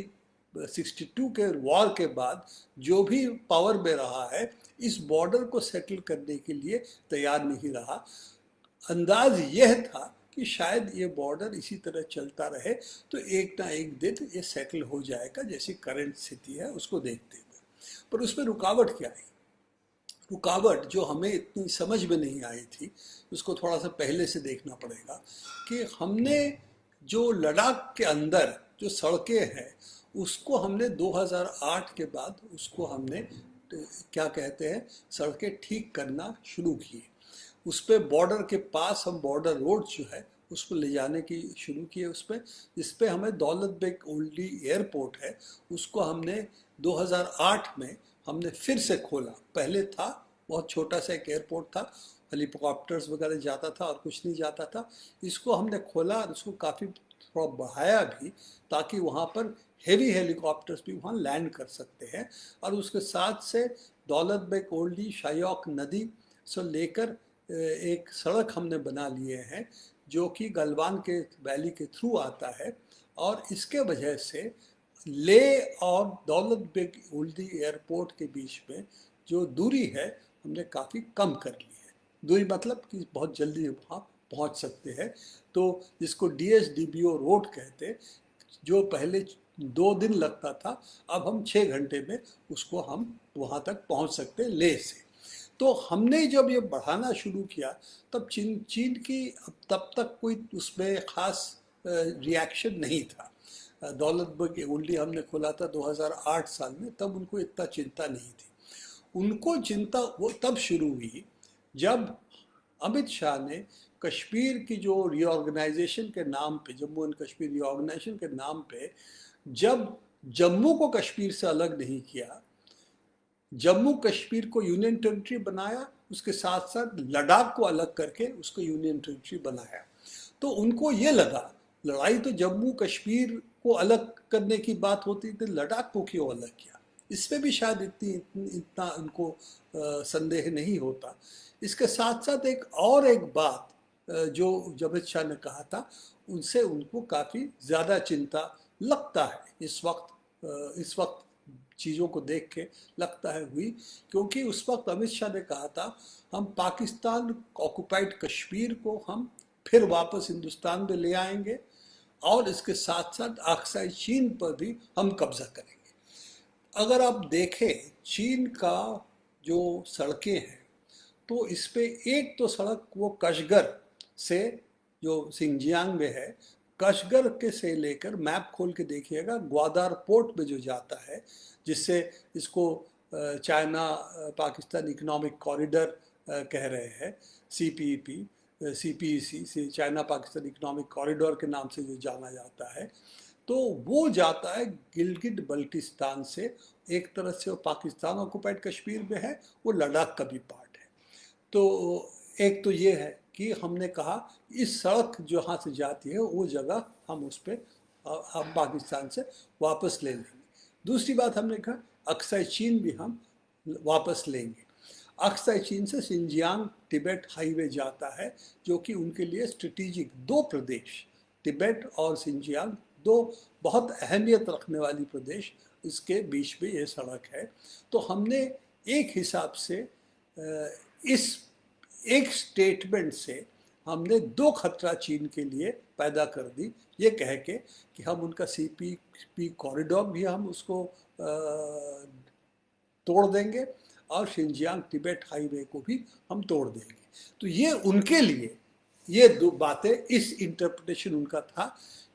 62 के वॉर के बाद जो भी पावर में रहा है, इस बॉर्डर को सेटल करने के लिए तैयार नहीं रहा। अंदाज यह था कि शायद ये बॉर्डर इसी तरह चलता रहे तो एक ना एक दिन ये सेटल हो जाएगा, जैसी करंट स्थिति है उसको देखते हुए। पर उसमें रुकावट क्या आई? रुकावट जो हमें इतनी समझ में नहीं आई थी, उसको थोड़ा सा पहले से देखना पड़ेगा कि हमने जो लद्दाख के अंदर जो सड़कें हैं उसको हमने 2008 के बाद उसको हमने क्या कहते हैं सड़कें ठीक करना शुरू की। उस पर बॉर्डर के पास हम बॉर्डर रोड जो है उसको ले जाने की शुरू किए। उस पर जिस पे हमें दौलत बेग ओल्डी एयरपोर्ट है उसको हमने 2008 में हमने फिर से खोला। पहले था बहुत छोटा सा एक एयरपोर्ट था, हेलीकॉप्टर्स वगैरह जाता था और कुछ नहीं जाता था। इसको हमने खोला और उसको काफ़ी थोड़ा बढ़ाया भी, ताकि वहाँ पर हेवी हेलीकॉप्टर्स भी वहाँ लैंड कर सकते हैं। और उसके साथ से दौलत बेग ओल्डी शायोक नदी से लेकर एक सड़क हमने बना लिए हैं जो कि गलवान के वैली के थ्रू आता है। और इसके वजह से ले और दौलत बेग ओल्डी एयरपोर्ट के बीच में जो दूरी है हमने काफ़ी कम कर ली है। दूरी मतलब कि बहुत जल्दी वहाँ पहुँच सकते हैं। तो जिसको DSDBO रोड कहते, जो पहले 2 दिन लगता था, अब हम 6 घंटे में उसको हम वहाँ तक पहुँच सकते हैं ले से। तो हमने जब ये बढ़ाना शुरू किया तब चीन की तब तक कोई उसमें ख़ास रिएक्शन नहीं था। दौलत बेग ओल्डी हमने खोला था 2008 साल में, तब उनको इतना चिंता नहीं थी। उनको चिंता वो तब शुरू हुई जब अमित शाह ने कश्मीर की जो रीऑर्गेनाइजेशन के नाम पे, जम्मू एंड कश्मीर रीऑर्गेनाइजेशन के नाम पे, जब जम्मू को कश्मीर से अलग नहीं किया, जम्मू कश्मीर को यूनियन टेरिटरी बनाया, उसके साथ साथ लद्दाख को अलग करके उसको यूनियन टेरिटरी बनाया। तो उनको ये लगा लड़ाई तो जम्मू कश्मीर को अलग करने की बात होती थी, लद्दाख को क्यों अलग किया? इसमें भी शायद इतना उनको संदेह नहीं होता। इसके साथ साथ एक बात जो अमित शाह ने कहा था, उनसे उनको काफ़ी ज़्यादा चिंता लगता है इस वक्त चीज़ों को देख के लगता है हुई। क्योंकि उस वक्त अमित शाह ने कहा था हम पाकिस्तान ऑक्युपाइड कश्मीर को हम फिर वापस हिंदुस्तान में ले आएंगे और इसके साथ साथ अक्साई चीन पर भी हम कब्जा करेंगे। अगर आप देखें चीन का जो सड़कें हैं तो इस पे एक तो सड़क वो कशगर से जो सिंजियांग में है, कशगर के से लेकर मैप खोल के देखिएगा ग्वादर पोर्ट में जो जाता है, जिससे इसको चाइना पाकिस्तान इकोनॉमिक कॉरिडोर कह रहे हैं, CPEC से चाइना पाकिस्तान इकोनॉमिक कॉरिडोर के नाम से जो जाना जाता है। तो वो जाता है गिलगिट बल्टिस्तान से, एक तरह से वो पाकिस्तान ऑक्युपाइड कश्मीर में है, वो लद्दाख का भी पार्ट है। तो एक तो ये है कि हमने कहा इस सड़क जहाँ से जाती है वो जगह हम उस पर हम पाकिस्तान से वापस ले लेंगे। दूसरी बात हमने कहा अक्साई चीन भी हम वापस लेंगे। अक्साई चीन से सिंजियांग तिब्बत हाईवे जाता है जो कि उनके लिए स्ट्रेटेजिक 2 प्रदेश, तिब्बत और सिंजियांग, 2 बहुत अहमियत रखने वाली प्रदेश, इसके बीच में ये सड़क है। तो हमने एक हिसाब से इस एक स्टेटमेंट से हमने 2 खतरा चीन के लिए पैदा कर दी, ये कह के कि हम उनका CPP कॉरिडोर भी हम उसको तोड़ देंगे और शिनजियांग तिब्बत हाईवे को भी हम तोड़ देंगे। तो ये उनके लिए ये दो बातें, इस इंटरप्रिटेशन उनका था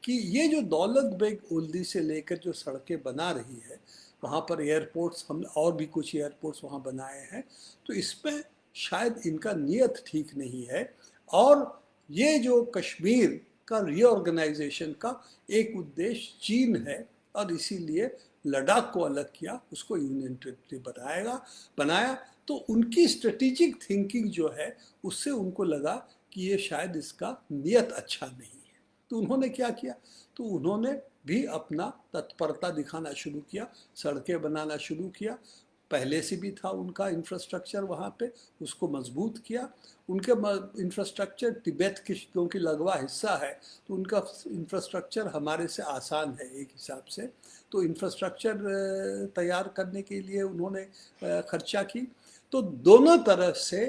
कि ये जो दौलत बेग ओल्दी से लेकर जो सड़कें बना रही है, वहाँ पर एयरपोर्ट्स, हम और भी कुछ एयरपोर्ट्स वहाँ बनाए हैं, तो इसमें शायद इनका नियत ठीक नहीं है। और ये जो कश्मीर का रीऑर्गेनाइजेशन का एक उद्देश्य चीन है और इसीलिए लद्दाख को अलग किया, उसको यूनियन टेरिटरी बनाया। तो उनकी स्ट्रेटेजिक थिंकिंग जो है उससे उनको लगा कि ये शायद इसका नियत अच्छा नहीं है। तो उन्होंने क्या किया, तो उन्होंने भी अपना तत्परता दिखाना शुरू किया, सड़कें बनाना शुरू किया। पहले से भी था उनका इंफ्रास्ट्रक्चर वहाँ पे, उसको मजबूत किया। उनके इंफ्रास्ट्रक्चर तिब्बत की क्योंकि लगवा हिस्सा है, तो उनका इंफ्रास्ट्रक्चर हमारे से आसान है एक हिसाब से। तो इंफ्रास्ट्रक्चर तैयार करने के लिए उन्होंने खर्चा की। तो दोनों तरफ से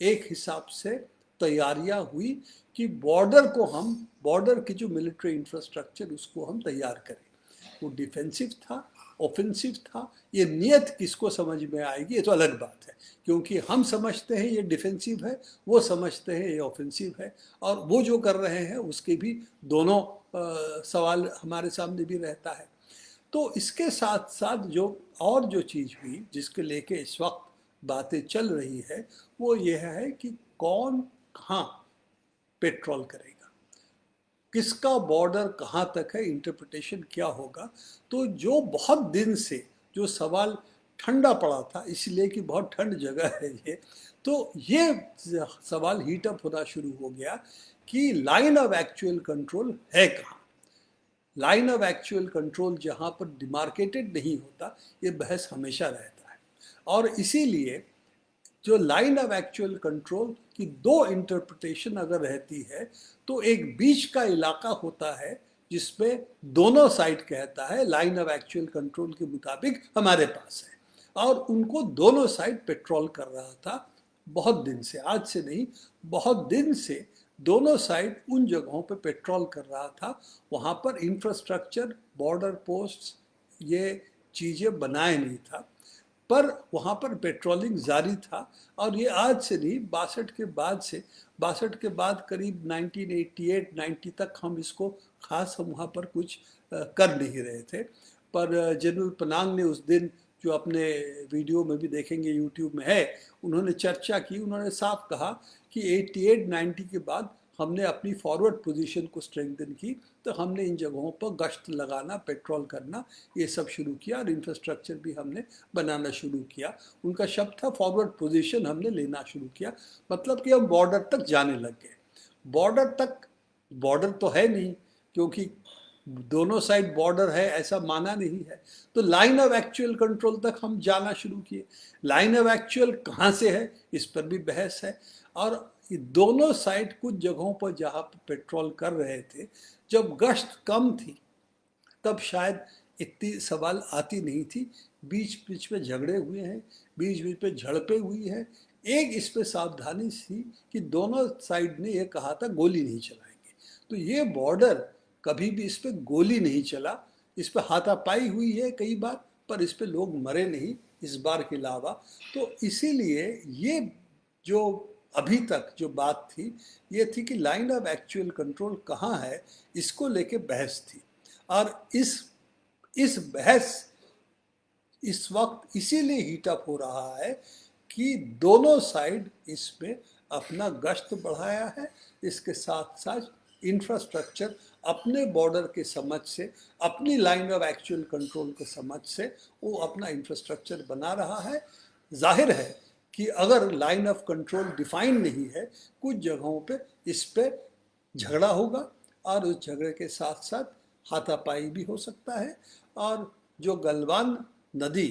एक हिसाब से तैयारियां हुई कि बॉर्डर की जो मिलिट्री इंफ्रास्ट्रक्चर उसको हम तैयार करें। वो डिफेंसिव था, ऑफेंसिव था, ये नियत किसको समझ में आएगी ये तो अलग बात है, क्योंकि हम समझते हैं ये डिफेंसिव है, वो समझते हैं ये ऑफेंसिव है, और वो जो कर रहे हैं उसके भी दोनों सवाल हमारे सामने भी रहता है। तो इसके साथ साथ जो चीज़ हुई जिसके लेके इस वक्त बातें चल रही है, वो ये है कि कौन कहाँ पेट्रोल करेगा, किसका बॉर्डर कहाँ तक है, इंटरप्रिटेशन क्या होगा। तो जो बहुत दिन से जो सवाल ठंडा पड़ा था, इसलिए कि बहुत ठंड जगह है ये, तो ये सवाल हीटअप होना शुरू हो गया कि लाइन ऑफ एक्चुअल कंट्रोल है कहाँ। लाइन ऑफ एक्चुअल कंट्रोल जहाँ पर डिमार्केटेड नहीं होता, ये बहस हमेशा रहता है। और इसीलिए जो लाइन ऑफ एक्चुअल कंट्रोल की दो इंटरप्रिटेशन अगर रहती है, तो एक बीच का इलाका होता है जिसमें दोनों साइड कहता है लाइन ऑफ एक्चुअल कंट्रोल के मुताबिक हमारे पास है, और उनको दोनों साइड पेट्रोल कर रहा था बहुत दिन से, आज से नहीं, बहुत दिन से दोनों साइड उन जगहों पे पेट्रोल कर रहा था। वहाँ पर इंफ्रास्ट्रक्चर, बॉर्डर पोस्ट्स, ये चीज़ें बनाए नहीं था, पर वहाँ पर पेट्रोलिंग जारी था। और ये आज से नहीं, 62 के बाद करीब 1988-90 तक हम इसको खास हम वहाँ पर कुछ कर नहीं रहे थे। पर जनरल पनांग ने उस दिन, जो अपने वीडियो में भी देखेंगे, यूट्यूब में है, उन्होंने चर्चा की, उन्होंने साफ कहा कि 88-90 के बाद हमने अपनी फॉरवर्ड पोजीशन को स्ट्रेंथन की, तो हमने इन जगहों पर गश्त लगाना, पेट्रोल करना, ये सब शुरू किया, और इंफ्रास्ट्रक्चर भी हमने बनाना शुरू किया। उनका शब्द था फॉरवर्ड पोजीशन हमने लेना शुरू किया, मतलब कि हम बॉर्डर तक जाने लग गए। बॉर्डर तो है नहीं, क्योंकि दोनों साइड बॉर्डर है ऐसा माना नहीं है। तो लाइन ऑफ एक्चुअल कंट्रोल तक हम जाना शुरू किए। लाइन ऑफ एक्चुअल कहाँ से है, इस पर भी बहस है। और ये दोनों साइड कुछ जगहों पर जहाँ पर पेट्रोल कर रहे थे, जब गश्त कम थी तब शायद इतनी सवाल आती नहीं थी। बीच बीच में झगड़े हुए हैं, बीच बीच में झड़पें हुई हैं। एक इस पर सावधानी थी कि दोनों साइड ने यह कहा था गोली नहीं चलाएंगे, तो ये बॉर्डर कभी भी इस पर गोली नहीं चला। इस पर हाथापाई हुई है कई बार, पर इस पर लोग मरे नहीं इस बार के अलावा। तो इसीलिए ये जो अभी तक जो बात थी, ये थी कि लाइन ऑफ एक्चुअल कंट्रोल कहाँ है, इसको लेके बहस थी। और इस बहस इस वक्त इसीलिए हीटअप हो रहा है कि दोनों साइड इसमें अपना गश्त बढ़ाया है, इसके साथ साथ इंफ्रास्ट्रक्चर अपने बॉर्डर के समझ से, अपनी लाइन ऑफ एक्चुअल कंट्रोल के समझ से वो अपना इंफ्रास्ट्रक्चर बना रहा है। जाहिर है कि अगर लाइन ऑफ कंट्रोल डिफाइन नहीं है, कुछ जगहों पे इस पे झगड़ा होगा, और उस झगड़े के साथ साथ हाथापाई भी हो सकता है। और जो गलवान नदी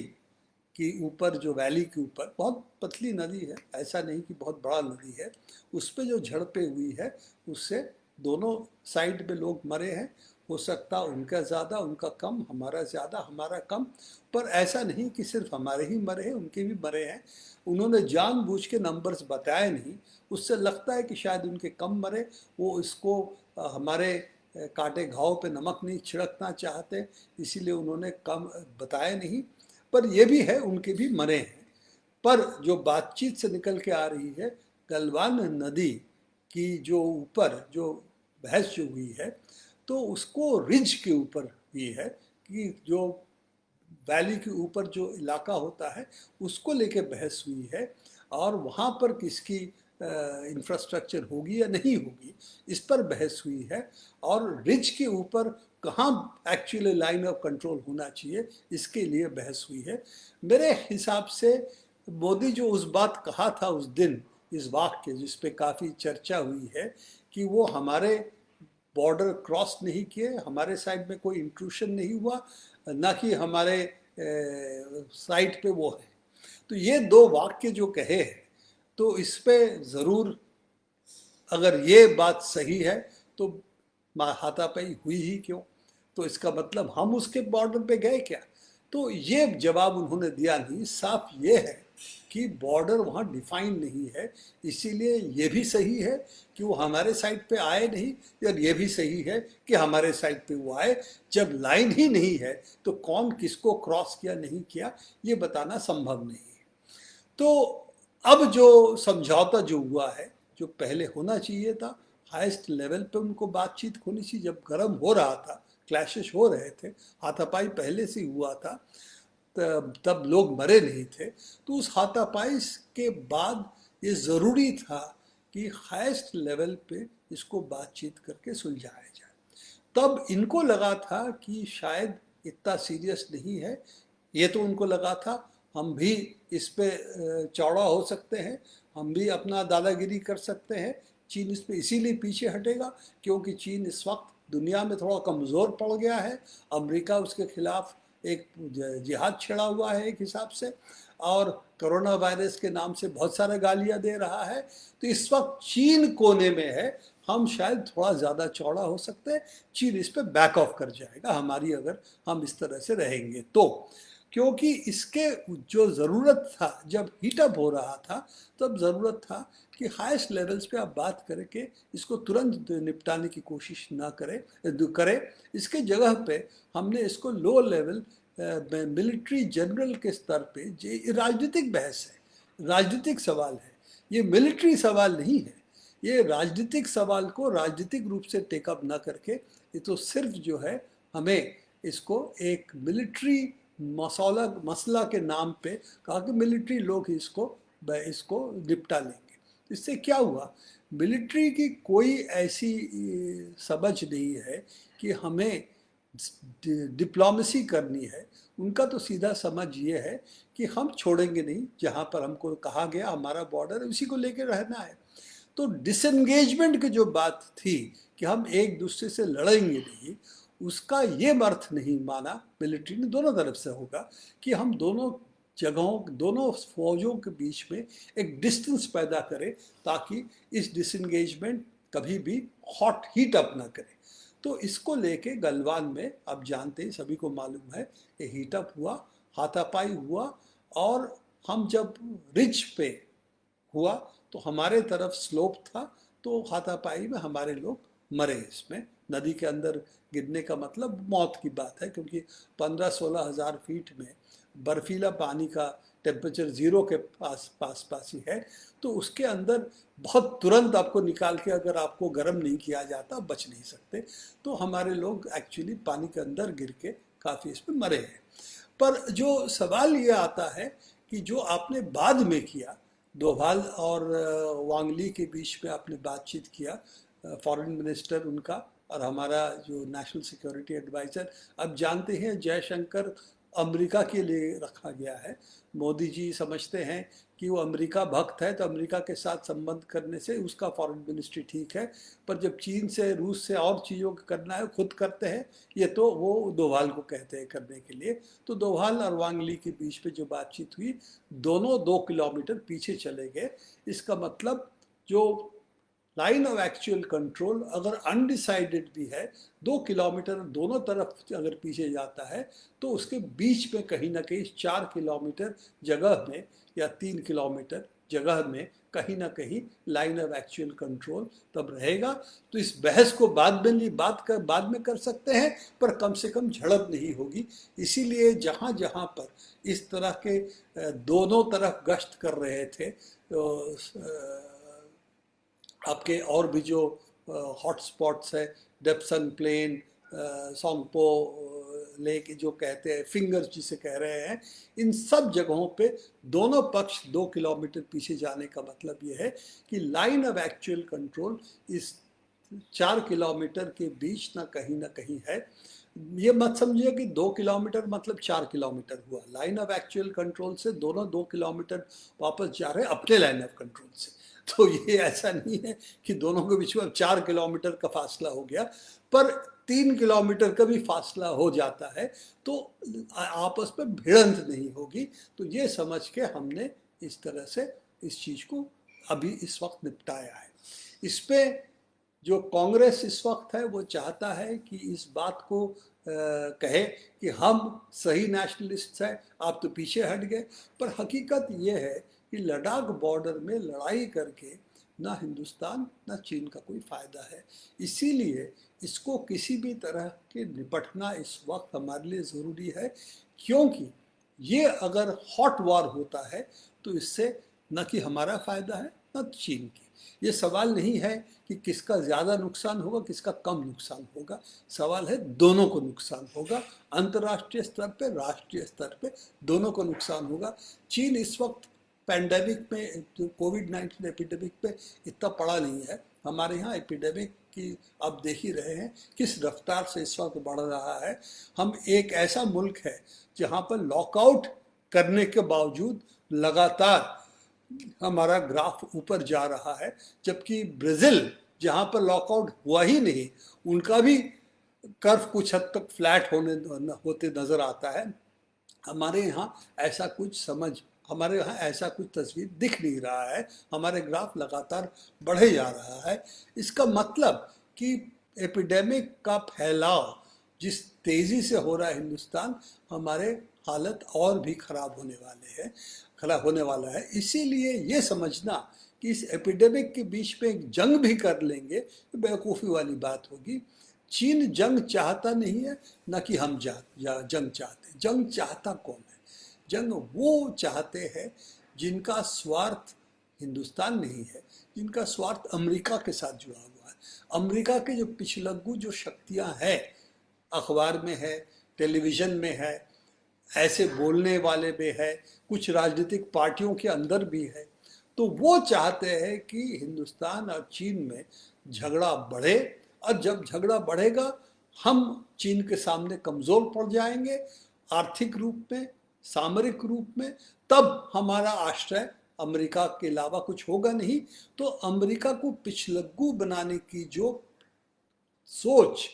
की ऊपर, जो वैली के ऊपर बहुत पतली नदी है, ऐसा नहीं कि बहुत बड़ा नदी है, उस पर जो झड़पें हुई है उससे दोनों साइड पे लोग मरे हैं। हो सकता उनका ज़्यादा, उनका कम, हमारा ज़्यादा, हमारा कम, पर ऐसा नहीं कि सिर्फ हमारे ही मरे हैं, उनके भी मरे हैं। उन्होंने जानबूझ के नंबर्स बताए नहीं, उससे लगता है कि शायद उनके कम मरे, वो इसको हमारे काटे घाव पे नमक नहीं छिड़कना चाहते, इसीलिए उन्होंने कम बताया नहीं। पर ये भी है, उनके भी मरे हैं। पर जो बातचीत से निकल के आ रही है, गलवान नदी की जो ऊपर जो बहस जो हुई है, तो उसको रिज के ऊपर हुई है कि जो वैली के ऊपर जो इलाका होता है उसको लेके बहस हुई है, और वहाँ पर किसकी इंफ्रास्ट्रक्चर होगी या नहीं होगी, इस पर बहस हुई है। और रिज के ऊपर कहाँ एक्चुअली लाइन ऑफ कंट्रोल होना चाहिए, इसके लिए बहस हुई है। मेरे हिसाब से मोदी जो उस बात कहा था उस दिन, इस वाक्य जिस पे काफ़ी चर्चा हुई है कि वो हमारे बॉर्डर क्रॉस नहीं किए, हमारे साइड में कोई इंट्रूशन नहीं हुआ, ना कि हमारे साइड पे वो है। तो ये दो वाक्य जो कहे हैं, तो इस पे ज़रूर अगर ये बात सही है तो हाथापाई हुई ही क्यों? तो इसका मतलब हम उसके बॉर्डर पे गए क्या? तो ये जवाब उन्होंने दिया नहीं। साफ ये है कि बॉर्डर वहाँ डिफाइन नहीं है, इसीलिए ये भी सही है कि वो हमारे साइड पे आए नहीं, और ये भी सही है कि हमारे साइड पे वो आए। जब लाइन ही नहीं है तो कौन किसको क्रॉस किया नहीं किया, ये बताना संभव नहीं है। तो अब जो समझौता जो हुआ है, जो पहले होना चाहिए था, हाईएस्ट लेवल पे उनको बातचीत होनी चाहिए। जब गर्म हो रहा था, क्लैशेस हो रहे थे, हाथापाई पहले से हुआ था, तब लोग मरे नहीं थे। तो उस हाथापाई के बाद ये ज़रूरी था कि हाईएस्ट लेवल पे इसको बातचीत करके सुलझाया जाए। तब इनको लगा था कि शायद इतना सीरियस नहीं है। ये तो उनको लगा था हम भी इस पे चौड़ा हो सकते हैं, हम भी अपना दादागिरी कर सकते हैं। चीन इस पे इसीलिए पीछे हटेगा क्योंकि चीन इस वक्त दुनिया में थोड़ा कमज़ोर पड़ गया है। अमेरिका उसके खिलाफ एक जिहाद छिड़ा हुआ है एक हिसाब से, और कोरोना वायरस के नाम से बहुत सारे गालियां दे रहा है। तो इस वक्त चीन कोने में है, हम शायद थोड़ा ज़्यादा चौड़ा हो सकते हैं। चीन इस पे बैक ऑफ कर जाएगा हमारी, अगर हम इस तरह से रहेंगे तो। क्योंकि इसके जो ज़रूरत था, जब हीटअप हो रहा था तब ज़रूरत था कि हाईएस्ट लेवल्स पे आप बात करके इसको तुरंत निपटाने की कोशिश ना करें। इसके जगह पे हमने इसको लो लेवल मिलिट्री जनरल के स्तर पे, ये राजनीतिक बहस है, राजनीतिक सवाल है, ये मिलिट्री सवाल नहीं है। ये राजनीतिक सवाल को राजनीतिक रूप से टेकअप ना करके, ये तो सिर्फ जो है हमें इसको एक मिलिट्री मसला के नाम पे कहा कि मिलिट्री लोग ही इसको निपटा लेंगे। इससे क्या हुआ? मिलिट्री की कोई ऐसी समझ नहीं है कि हमें डिप्लोमेसी करनी है। उनका तो सीधा समझ ये है कि हम छोड़ेंगे नहीं, जहाँ पर हमको कहा गया हमारा बॉर्डर है उसी को लेकर रहना है। तो डिसएंगेजमेंट की जो बात थी कि हम एक दूसरे से लड़ेंगे नहीं, उसका ये अर्थ नहीं माना मिलिट्री ने, दोनों तरफ से होगा कि हम दोनों जगहों, दोनों फौजों के बीच में एक डिस्टेंस पैदा करें ताकि इस डिसएंगेजमेंट कभी भी हॉट हीट अप ना करे। तो इसको लेके गलवान में, अब जानते हैं, सभी को मालूम है, ये हीट अप हुआ, हाथापाई हुआ। और हम जब रिज पे हुआ तो हमारे तरफ स्लोप था, तो हाथापाई में हमारे लोग मरे। इसमें नदी के अंदर गिरने का मतलब मौत की बात है, क्योंकि 15-16 हज़ार फीट में बर्फीला पानी का टेम्परेचर ज़ीरो के पास ही है। तो उसके अंदर बहुत तुरंत आपको निकाल के अगर आपको गर्म नहीं किया जाता, बच नहीं सकते। तो हमारे लोग एक्चुअली पानी के अंदर गिर के काफ़ी इसमें मरे हैं। पर जो सवाल ये आता है कि जो आपने बाद में किया, डोभाल और वांग ली के बीच में आपने बातचीत किया, फॉरेन मिनिस्टर उनका और हमारा जो नेशनल सिक्योरिटी एडवाइज़र, अब जानते हैं जयशंकर अमेरिका के लिए रखा गया है। मोदी जी समझते हैं कि वो अमेरिका भक्त है, तो अमेरिका के साथ संबंध करने से उसका फॉरेन मिनिस्ट्री ठीक है। पर जब चीन से, रूस से और चीज़ों को करना है खुद करते हैं, ये तो वो डोभाल को कहते हैं करने के लिए। तो डोभाल और वांग ली के बीच में जो बातचीत हुई, दोनों 2 किलोमीटर पीछे चले गए। इसका मतलब जो लाइन ऑफ एक्चुअल कंट्रोल अगर अनडिसाइडेड भी है, 2 किलोमीटर दोनों तरफ अगर पीछे जाता है, तो उसके बीच में कहीं ना कहीं 4 किलोमीटर जगह में या 3 किलोमीटर जगह में कहीं ना कहीं लाइन ऑफ एक्चुअल कंट्रोल तब रहेगा। तो इस बहस को बाद में कर सकते हैं, पर कम से कम झड़प नहीं होगी। इसीलिए जहाँ जहाँ पर इस तरह के दोनों तरफ गश्त कर रहे थे, तो आपके और भी जो हॉटस्पॉट्स है, डेप्सन प्लेन, सोंगपो लेक जो कहते हैं, फिंगर्स जिसे कह रहे हैं, इन सब जगहों पे दोनों पक्ष 2 किलोमीटर पीछे जाने का मतलब ये है कि लाइन ऑफ एक्चुअल कंट्रोल इस 4 किलोमीटर के बीच ना कहीं है। ये मत समझिए कि 2 किलोमीटर मतलब 4 किलोमीटर हुआ। लाइन ऑफ एक्चुअल कंट्रोल से दोनों 2 किलोमीटर वापस जा रहे हैं अपने लाइन ऑफ कंट्रोल से। तो ये ऐसा नहीं है कि दोनों के बीच में 4 किलोमीटर का फासला हो गया, पर 3 किलोमीटर का भी फासला हो जाता है तो आपस में भिड़ंत नहीं होगी। तो ये समझ के हमने इस तरह से इस चीज़ को अभी इस वक्त निपटाया है। इस पे जो कांग्रेस इस वक्त है वो चाहता है कि इस बात को कहे कि हम सही नेशनलिस्ट हैं, आप तो पीछे हट गए। पर हकीकत ये है कि लद्दाख बॉर्डर में लड़ाई करके ना हिंदुस्तान ना चीन का कोई फ़ायदा है। इसीलिए इसको किसी भी तरह के निपटना इस वक्त हमारे लिए ज़रूरी है, क्योंकि ये अगर हॉट वॉर होता है तो इससे न कि हमारा फ़ायदा है न चीन की। ये सवाल नहीं है कि किसका ज़्यादा नुकसान होगा, किसका कम नुकसान होगा, सवाल है दोनों को नुकसान होगा। अंतर्राष्ट्रीय स्तर पे, राष्ट्रीय स्तर पे दोनों को नुकसान होगा। चीन इस वक्त पैंडेमिक में, कोविड-19 एपिडेमिक पे इतना पड़ा नहीं है। हमारे यहाँ एपिडेमिक की आप देख ही रहे हैं किस रफ्तार से इस वक्त बढ़ रहा है। हम एक ऐसा मुल्क है जहाँ पर लॉकआउट करने के बावजूद लगातार हमारा ग्राफ ऊपर जा रहा है, जबकि ब्राज़ील जहाँ पर लॉकआउट हुआ ही नहीं, उनका भी कर्व कुछ हद तक फ्लैट होते नज़र आता है। हमारे यहाँ ऐसा कुछ तस्वीर दिख नहीं रहा है। हमारे ग्राफ लगातार बढ़े जा रहा है। इसका मतलब कि एपिडेमिक का फैलाव जिस तेज़ी से हो रहा है हिंदुस्तान, हमारे हालत और भी खराब होने वाला है। इसीलिए ये समझना कि इस एपिडेमिक के बीच में एक जंग भी कर लेंगे तो बेवकूफ़ी वाली बात होगी। चीन जंग चाहता नहीं है, न कि हम जंग चाहते। जंग चाहता कौन है? जंग वो चाहते हैं जिनका स्वार्थ हिंदुस्तान नहीं है, जिनका स्वार्थ अमेरिका के साथ जुड़ा हुआ है। अमेरिका के जो पिछलग्गू जो शक्तियां हैं, अखबार में है, टेलीविज़न में है, ऐसे बोलने वाले भी है, कुछ राजनीतिक पार्टियों के अंदर भी है, तो वो चाहते हैं कि हिंदुस्तान और चीन में झगड़ा बढ़े, और जब झगड़ा बढ़ेगा हम चीन के सामने कमज़ोर पड़ जाएंगे आर्थिक रूप में, सामरिक रूप में। तब हमारा आश्रय अमेरिका के अलावा कुछ होगा नहीं। तो अमेरिका को पिछलग्गू बनाने की जो सोच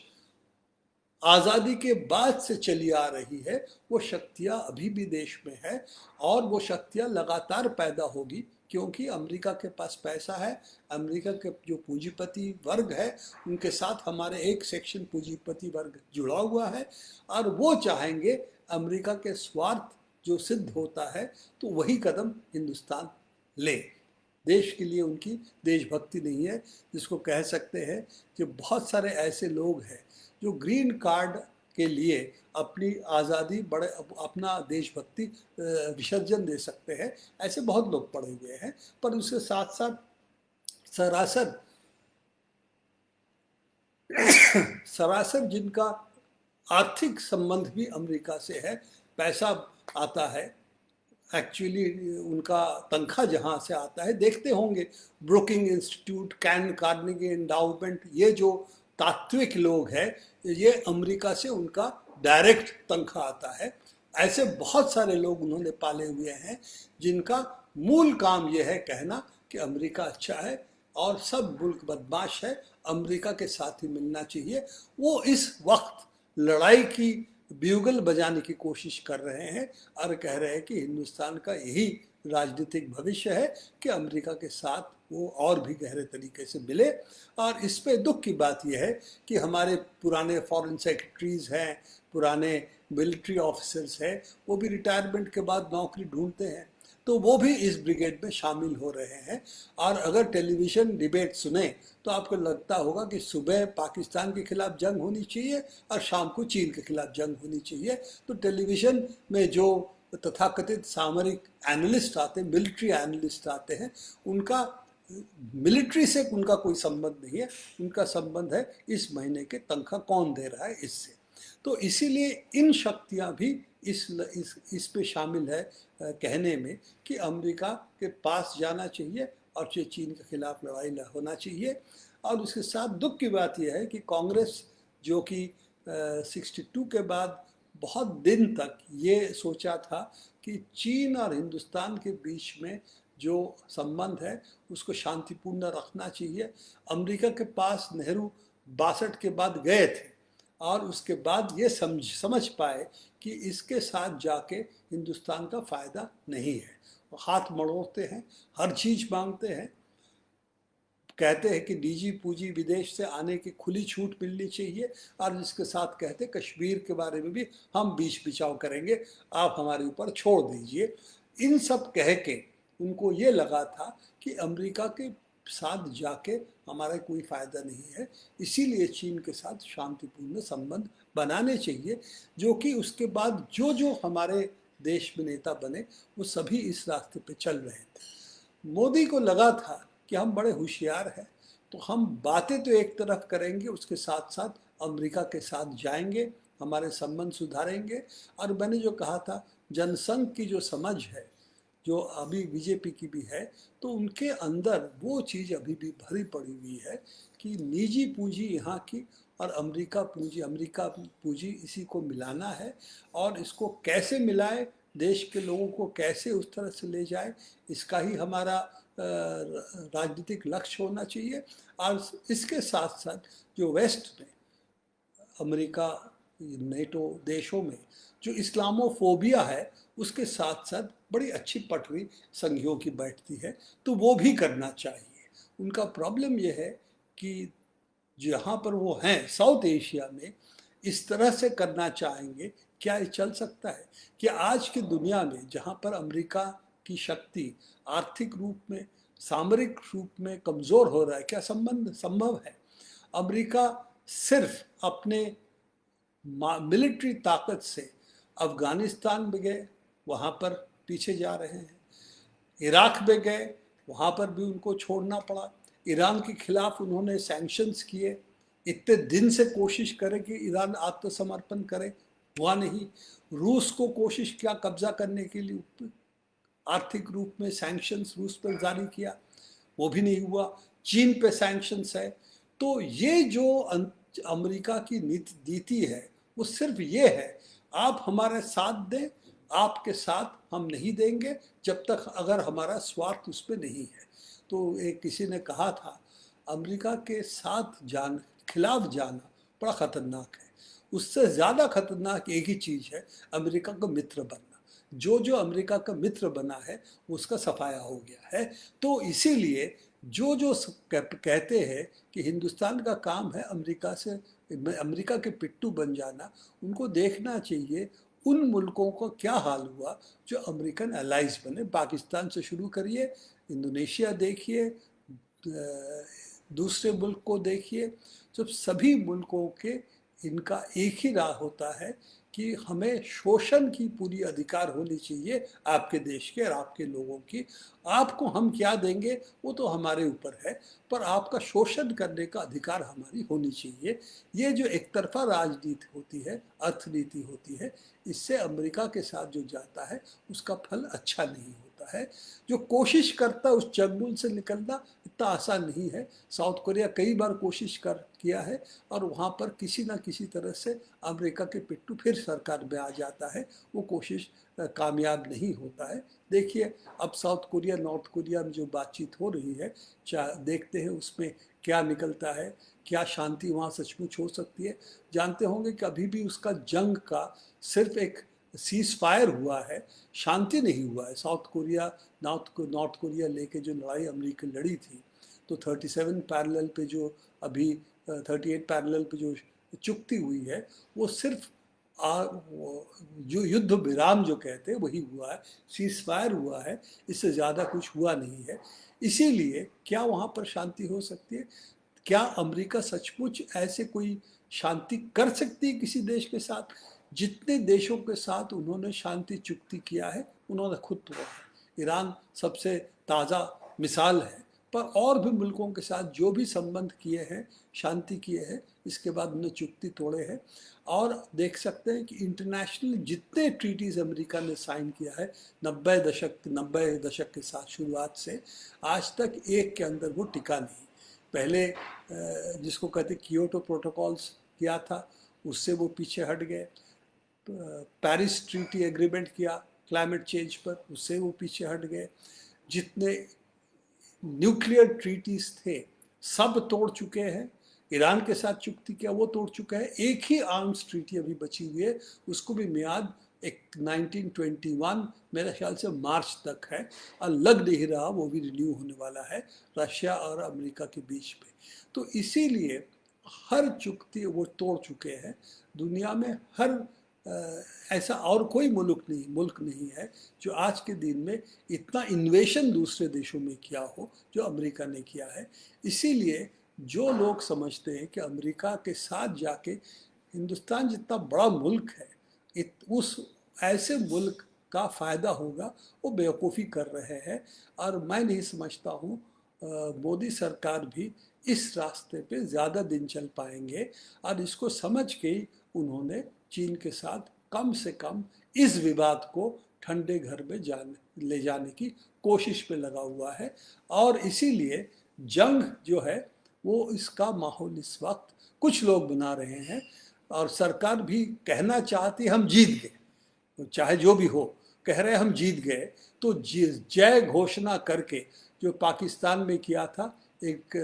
आज़ादी के बाद से चली आ रही है, वो शक्तियाँ अभी भी देश में है, और वो शक्तियाँ लगातार पैदा होगी, क्योंकि अमेरिका के पास पैसा है। अमेरिका के जो पूंजीपति वर्ग है उनके साथ हमारे एक सेक्शन पूंजीपति वर्ग जुड़ा हुआ है, और वो चाहेंगे अमेरिका के स्वार्थ जो सिद्ध होता है तो वही कदम हिंदुस्तान ले। देश के लिए उनकी देशभक्ति नहीं है, जिसको कह सकते हैं कि बहुत सारे ऐसे लोग हैं जो ग्रीन कार्ड के लिए अपनी आज़ादी अपना देशभक्ति विसर्जन दे सकते हैं। ऐसे बहुत लोग पड़े हुए हैं, पर उसके साथ साथ सरासर जिनका आर्थिक संबंध भी अमेरिका से है, पैसा आता है, एक्चुअली उनका तनख्वाह जहाँ से आता है, देखते होंगे ब्रुकिंग इंस्टीट्यूट, कार्नेगी एंडाउमेंट, ये जो तात्विक लोग हैं, ये अमेरिका से उनका डायरेक्ट तनख्वाह आता है। ऐसे बहुत सारे लोग उन्होंने पाले हुए हैं जिनका मूल काम ये है कहना कि अमेरिका अच्छा है और सब मुल्क बदमाश है, अमेरिका के साथ ही मिलना चाहिए। वो इस वक्त लड़ाई की ब्यूगल बजाने की कोशिश कर रहे हैं और कह रहे हैं कि हिंदुस्तान का यही राजनीतिक भविष्य है कि अमेरिका के साथ वो और भी गहरे तरीके से मिले। और इस पे दुख की बात यह है कि हमारे पुराने फॉरेन सेक्रेटरीज हैं, पुराने मिलिट्री ऑफिसर्स हैं, वो भी रिटायरमेंट के बाद नौकरी ढूंढते हैं। तो वो भी इस ब्रिगेड में शामिल हो रहे हैं। और अगर टेलीविज़न डिबेट सुने तो आपको लगता होगा कि सुबह पाकिस्तान के खिलाफ जंग होनी चाहिए और शाम को चीन के खिलाफ जंग होनी चाहिए। तो टेलीविज़न में जो तथाकथित सामरिक एनालिस्ट आते हैं, मिलिट्री एनालिस्ट आते हैं, उनका मिलिट्री से उनका कोई संबंध नहीं है, उनका संबंध है इस महीने के तनख्वाह कौन दे रहा है इससे। तो इसीलिए इन शक्तियां भी इस पे शामिल है कहने में कि अमेरिका के पास जाना चाहिए और चीन के खिलाफ लड़ाई होना चाहिए। और उसके साथ दुख की बात यह है कि कांग्रेस जो कि 62 के बाद बहुत दिन तक ये सोचा था कि चीन और हिंदुस्तान के बीच में जो संबंध है उसको शांतिपूर्ण रखना चाहिए। अमेरिका के पास नेहरू 62 के बाद गए थे और उसके बाद ये समझ पाए कि इसके साथ जाके हिंदुस्तान का फ़ायदा नहीं है। हाथ मड़ोड़ते हैं, हर चीज़ मांगते हैं, कहते हैं कि निजी पूंजी विदेश से आने की खुली छूट मिलनी चाहिए, और इसके साथ कहते कश्मीर के बारे में भी हम बीच बिचाव करेंगे, आप हमारे ऊपर छोड़ दीजिए। इन सब कह के उनको ये लगा था कि अमेरिका के साथ जाके हमारा कोई फ़ायदा नहीं है, इसीलिए चीन के साथ शांतिपूर्ण संबंध बनाने चाहिए। जो कि उसके बाद जो जो हमारे देश में नेता बने वो सभी इस रास्ते पे चल रहे थे। मोदी को लगा था कि हम बड़े होशियार हैं, तो हम बातें तो एक तरफ करेंगे, उसके साथ साथ अमेरिका के साथ जाएंगे, हमारे संबंध सुधारेंगे। और मैंने जो कहा था जनसंघ की जो समझ है, जो अभी बीजेपी की भी है, तो उनके अंदर वो चीज़ अभी भी भरी पड़ी हुई है कि निजी पूंजी यहाँ की और अमेरिका पूंजी इसी को मिलाना है, और इसको कैसे मिलाए, देश के लोगों को कैसे उस तरह से ले जाए, इसका ही हमारा राजनीतिक लक्ष्य होना चाहिए। और इसके साथ साथ जो वेस्ट में, अमेरिका, नेटो देशों में जो इस्लामोफोबिया है, उसके साथ साथ बड़ी अच्छी पटरी संघियों की बैठती है, तो वो भी करना चाहिए। उनका प्रॉब्लम ये है कि जहाँ पर वो हैं साउथ एशिया में, इस तरह से करना चाहेंगे, क्या ये चल सकता है? कि आज की दुनिया में जहाँ पर अमेरिका की शक्ति आर्थिक रूप में, सामरिक रूप में कमज़ोर हो रहा है, क्या संभव है? अमेरिका सिर्फ अपने मिलिट्री ताकत से अफ़गानिस्तान में गए, वहाँ पर पीछे जा रहे हैं। इराक में गए, वहाँ पर भी उनको छोड़ना पड़ा। ईरान के खिलाफ उन्होंने सैंक्शंस किए, इतने दिन से कोशिश करे कि ईरान आत्मसमर्पण करे, हुआ नहीं। रूस को कोशिश किया कब्जा करने के लिए, आर्थिक रूप में सैंक्शंस रूस पर जारी किया, वो भी नहीं हुआ। चीन पे सैंक्शंस है। तो ये जो अमेरिका की नीति है वो सिर्फ ये है, आप हमारे साथ दें, आपके साथ हम नहीं देंगे जब तक अगर हमारा स्वार्थ उस पर नहीं है। तो एक किसी ने कहा था, अमेरिका के साथ खिलाफ जाना बड़ा ख़तरनाक है, उससे ज़्यादा खतरनाक एक ही चीज़ है, अमेरिका का मित्र बनना। जो जो अमेरिका का मित्र बना है उसका सफाया हो गया है। तो इसीलिए जो जो कहते हैं कि हिंदुस्तान का काम है अमेरिका के पिट्ठू बन जाना, उनको देखना चाहिए उन मुल्कों का क्या हाल हुआ जो अमेरिकन एलाइज बने। पाकिस्तान से शुरू करिए, इंडोनेशिया देखिए, दूसरे मुल्क को देखिए, जब सभी मुल्कों के इनका एक ही राह होता है कि हमें शोषण की पूरी अधिकार होनी चाहिए आपके देश के और आपके लोगों की। आपको हम क्या देंगे वो तो हमारे ऊपर है, पर आपका शोषण करने का अधिकार हमारी होनी चाहिए। ये जो एक तरफा राजनीति होती है, अर्थनीति होती है, इससे अमेरिका के साथ जो जाता है उसका फल अच्छा नहीं होता है। जो कोशिश करता है उस चंगुल से निकलना इतना आसान नहीं है। साउथ कोरिया कई बार कोशिश किया है और वहाँ पर किसी न किसी तरह से अमेरिका के पिट्ठू फिर सरकार में आ जाता है, वो कोशिश कामयाब नहीं होता है। देखिए अब साउथ कोरिया नॉर्थ कोरिया में जो बातचीत हो रही है, देखते हैं उसमें क्या निकलता है, क्या शांति वहाँ सचमुच हो सकती है। जानते होंगे कि अभी भी उसका जंग का सिर्फ एक सीज फायर हुआ है, शांति नहीं हुआ है। साउथ कोरिया नॉर्थ कोरिया लेके जो लड़ाई अमेरिका लड़ी थी, तो 37 पैरेलल पे जो अभी 38 पैरेलल पे जो चुकती हुई है, वो सिर्फ जो युद्ध विराम जो कहते हैं वही हुआ है, सीज फायर हुआ है, इससे ज़्यादा कुछ हुआ नहीं है। इसीलिए क्या वहाँ पर शांति हो सकती है? क्या अमेरिका सचमुच ऐसे कोई शांति कर सकती है किसी देश के साथ? जितने देशों के साथ उन्होंने शांति चुक्ति किया है उन्होंने खुद तोड़ा है। ईरान सबसे ताज़ा मिसाल है, पर और भी मुल्कों के साथ जो भी संबंध किए हैं, शांति किए हैं, इसके बाद उन्होंने चुक्ति तोड़े हैं। और देख सकते हैं कि इंटरनेशनल जितने ट्रीटीज़ अमेरिका ने साइन किया है 90 दशक के साथ शुरुआत से आज तक एक के अंदर वो टिका नहीं। पहले जिसको कहते कियोटो प्रोटोकॉल्स किया था, उससे वो पीछे हट गए। पेरिस ट्रीटी एग्रीमेंट किया क्लाइमेट चेंज पर, उससे वो पीछे हट गए। जितने न्यूक्लियर ट्रीटीज थे सब तोड़ चुके हैं। ईरान के साथ चुक्ति किया वो तोड़ चुका है। एक ही आर्म्स ट्रीटी अभी बची हुई है, उसको भी मियाद एक 1921 मेरे ख्याल से मार्च तक है और लग नहीं रहा वो भी रिन्यू होने वाला है रशिया और अमेरिका के बीच में। तो इसीलिए हर चुक्ति वो तोड़ चुके हैं। दुनिया में हर ऐसा और कोई मुल्क नहीं है जो आज के दिन में इतना इन्वेशन दूसरे देशों में किया हो जो अमेरिका ने किया है। इसीलिए जो लोग समझते हैं कि अमेरिका के साथ जाके हिंदुस्तान जितना बड़ा मुल्क है उस ऐसे मुल्क का फ़ायदा होगा, वो बेवकूफ़ी कर रहे हैं। और मैं नहीं समझता हूँ मोदी सरकार भी इस रास्ते पे ज़्यादा दिन चल पाएंगे। और इसको समझ के ही उन्होंने चीन के साथ कम से कम इस विवाद को ठंडे घर में ले जाने की कोशिश पे लगा हुआ है। और इसीलिए जंग जो है वो इसका माहौल इस वक्त कुछ लोग बना रहे हैं। और सरकार भी कहना चाहती है हम जीत गए, चाहे जो भी हो, कह रहे हम जीत गए। तो जय घोषणा करके जो पाकिस्तान में किया था, एक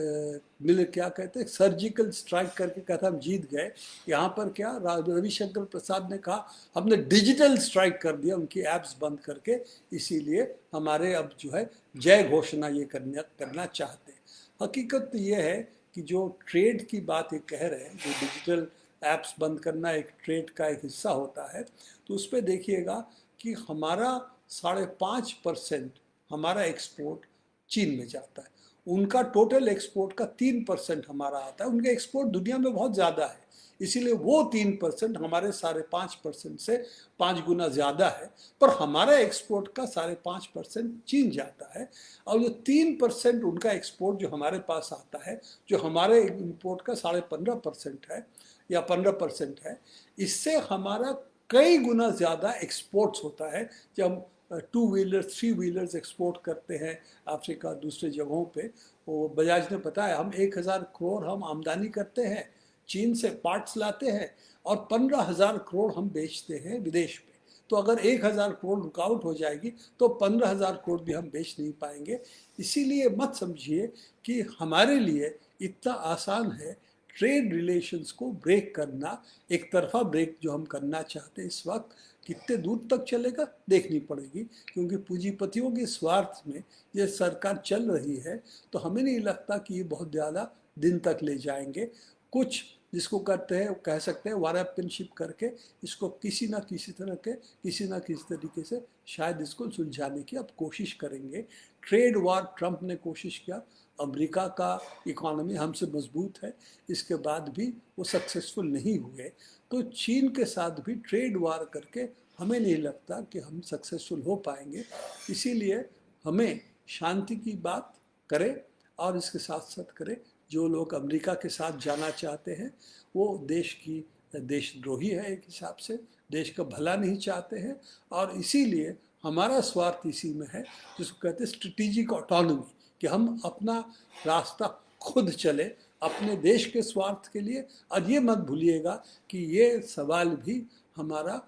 मिल क्या कहते हैं सर्जिकल स्ट्राइक करके कहा था हम जीत गए। यहाँ पर क्या रविशंकर प्रसाद ने कहा हमने डिजिटल स्ट्राइक कर दिया, उनकी ऐप्स बंद करके, इसीलिए हमारे अब जो है जय घोषणा ये करना चाहते हैं। हकीकत तो ये है कि जो ट्रेड की बात ये कह रहे हैं, जो डिजिटल ऐप्स बंद करना एक ट्रेड का एक हिस्सा होता है, तो उस पर देखिएगा कि हमारा 5.5% हमारा एक्सपोर्ट चीन में जाता है। उनका टोटल एक्सपोर्ट का 3% हमारा आता है। उनके एक्सपोर्ट दुनिया में बहुत ज़्यादा है, इसीलिए वो 3% हमारे 5.5% से 5 गुना ज़्यादा है। पर हमारा एक्सपोर्ट का 5.5% चीन जाता है। और जो 3% उनका एक्सपोर्ट जो हमारे पास आता है, जो हमारे इम्पोर्ट का 15.5% है या 15% है, इससे हमारा कई गुना ज़्यादा एक्सपोर्ट्स होता है। जब हम 2 व्हीलर्स 3 व्हीलर्स एक्सपोर्ट करते हैं अफ्रीका दूसरे जगहों पे, वो बजाज ने बताया हम 1000 करोड़ हम आमदनी करते हैं चीन से, पार्ट्स लाते हैं, और 15,000 करोड़ हम बेचते हैं विदेश में। तो अगर 1000 करोड़ रुकावट हो जाएगी तो 15,000 करोड़ भी हम बेच नहीं पाएंगे। इसीलिए मत समझिए कि हमारे लिए इतना आसान है ट्रेड रिलेशंस को ब्रेक करना। एक तरफा ब्रेक जो हम करना चाहते हैं इस वक्त कितने दूर तक चलेगा देखनी पड़ेगी, क्योंकि पूंजीपतियों के स्वार्थ में ये सरकार चल रही है। तो हमें नहीं लगता कि ये बहुत ज़्यादा दिन तक ले जाएंगे। कुछ जिसको करते हैं कह सकते हैं वारापेनशिप करके इसको किसी ना किसी तरीके से शायद इसको सुलझाने की अब कोशिश करेंगे। ट्रेड वार ट्रंप ने कोशिश किया, अमेरिका का इकोनॉमी हमसे मजबूत है, इसके बाद भी वो सक्सेसफुल नहीं हुए। तो चीन के साथ भी ट्रेड वार करके हमें नहीं लगता कि हम सक्सेसफुल हो पाएंगे। इसीलिए हमें शांति की बात करें और इसके साथ साथ करें जो लोग अमेरिका के साथ जाना चाहते हैं वो देशद्रोही है, एक हिसाब से देश का भला नहीं चाहते हैं। और इसीलिए हमारा स्वार्थ इसी में है जिसको कहते हैं स्ट्रेटेजिक ऑटोनॉमी, कि हम अपना रास्ता खुद चले अपने देश के स्वार्थ के लिए। और ये मत भूलिएगा कि ये सवाल भी हमारा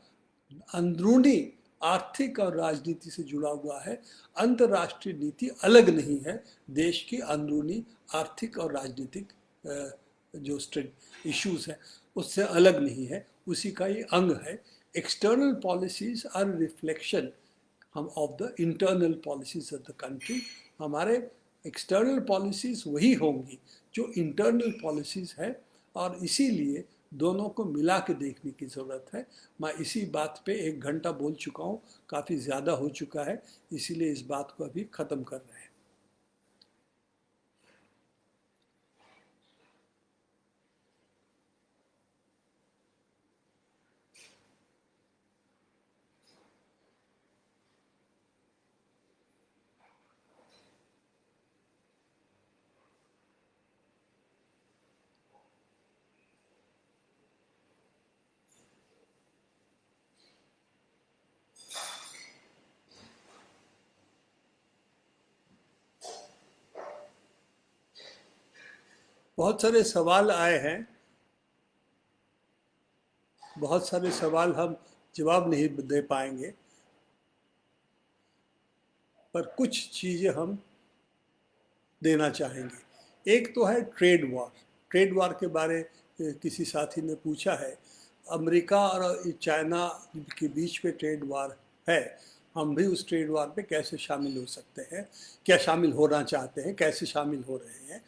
अंदरूनी आर्थिक और राजनीति से जुड़ा हुआ है। अंतर्राष्ट्रीय नीति अलग नहीं है, देश की अंदरूनी आर्थिक और राजनीतिक जो इश्यूज है उससे अलग नहीं है, उसी का ये अंग है। एक्सटर्नल पॉलिसीज आर रिफ्लेक्शन हम of the internal policies of the country. हमारे एक्सटर्नल पॉलिसीज़ वही होंगी जो इंटरनल पॉलिसीज़ है। और इसीलिए दोनों को मिला के देखने की ज़रूरत है। मैं इसी बात पे 1 घंटा बोल चुका हूँ, काफ़ी ज़्यादा हो चुका है, इसीलिए इस बात को अभी ख़त्म कर रहे हैं। बहुत सारे सवाल आए हैं, बहुत सारे सवाल हम जवाब नहीं दे पाएंगे, पर कुछ चीज़ें हम देना चाहेंगे। एक तो है ट्रेड वॉर। ट्रेड वॉर के बारे किसी साथी ने पूछा है। अमेरिका और चाइना के बीच में ट्रेड वॉर है, हम भी उस ट्रेड वॉर पे कैसे शामिल हो सकते हैं, क्या शामिल होना चाहते हैं, कैसे शामिल हो रहे हैं।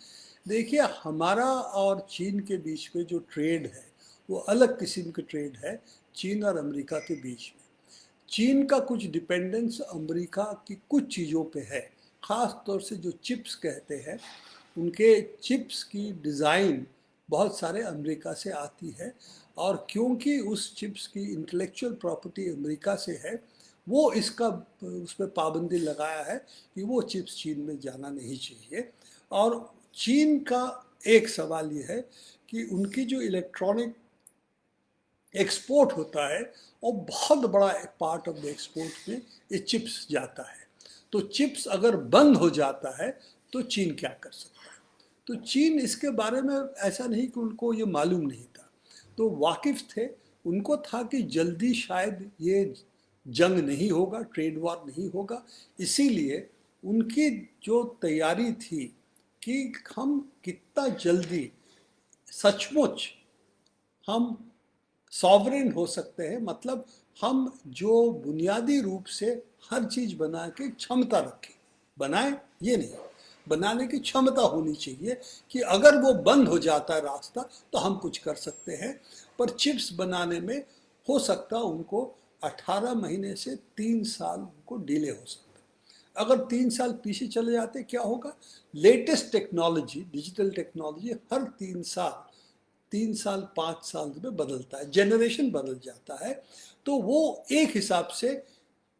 देखिए, हमारा और चीन के बीच में जो ट्रेड है वो अलग किस्म की ट्रेड है, चीन और अमेरिका के बीच में। चीन का कुछ डिपेंडेंस अमेरिका की कुछ चीज़ों पे है, ख़ास तौर से जो चिप्स कहते हैं, उनके चिप्स की डिज़ाइन बहुत सारे अमेरिका से आती है, और क्योंकि उस चिप्स की इंटेलेक्चुअल प्रॉपर्टी अमेरिका से है, वो इसका उस पर पाबंदी लगाया है कि वो चिप्स चीन में जाना नहीं चाहिए। और चीन का एक सवाल ये है कि उनकी जो इलेक्ट्रॉनिक एक्सपोर्ट होता है और बहुत बड़ा पार्ट ऑफ द एक्सपोर्ट में ये चिप्स जाता है। तो चिप्स अगर बंद हो जाता है तो चीन क्या कर सकता है। तो चीन इसके बारे में ऐसा नहीं कि उनको ये मालूम नहीं था, तो वाकिफ थे। उनको था कि जल्दी शायद ये जंग नहीं होगा, ट्रेड वॉर नहीं होगा, इसीलिए उनकी जो तैयारी थी कि हम कितना जल्दी सचमुच हम सॉवरेन हो सकते हैं, मतलब हम जो बुनियादी रूप से हर चीज़ बना के क्षमता रखें, बनाए ये नहीं, बनाने की क्षमता होनी चाहिए कि अगर वो बंद हो जाता है रास्ता तो हम कुछ कर सकते हैं। पर चिप्स बनाने में हो सकता उनको 18 महीने से 3 साल उनको डिले हो सकता है। अगर 3 साल पीछे चले जाते क्या होगा, लेटेस्ट टेक्नोलॉजी, डिजिटल टेक्नोलॉजी हर 3 साल, 3 साल 5 साल में बदलता है, जनरेशन बदल जाता है। तो वो एक हिसाब से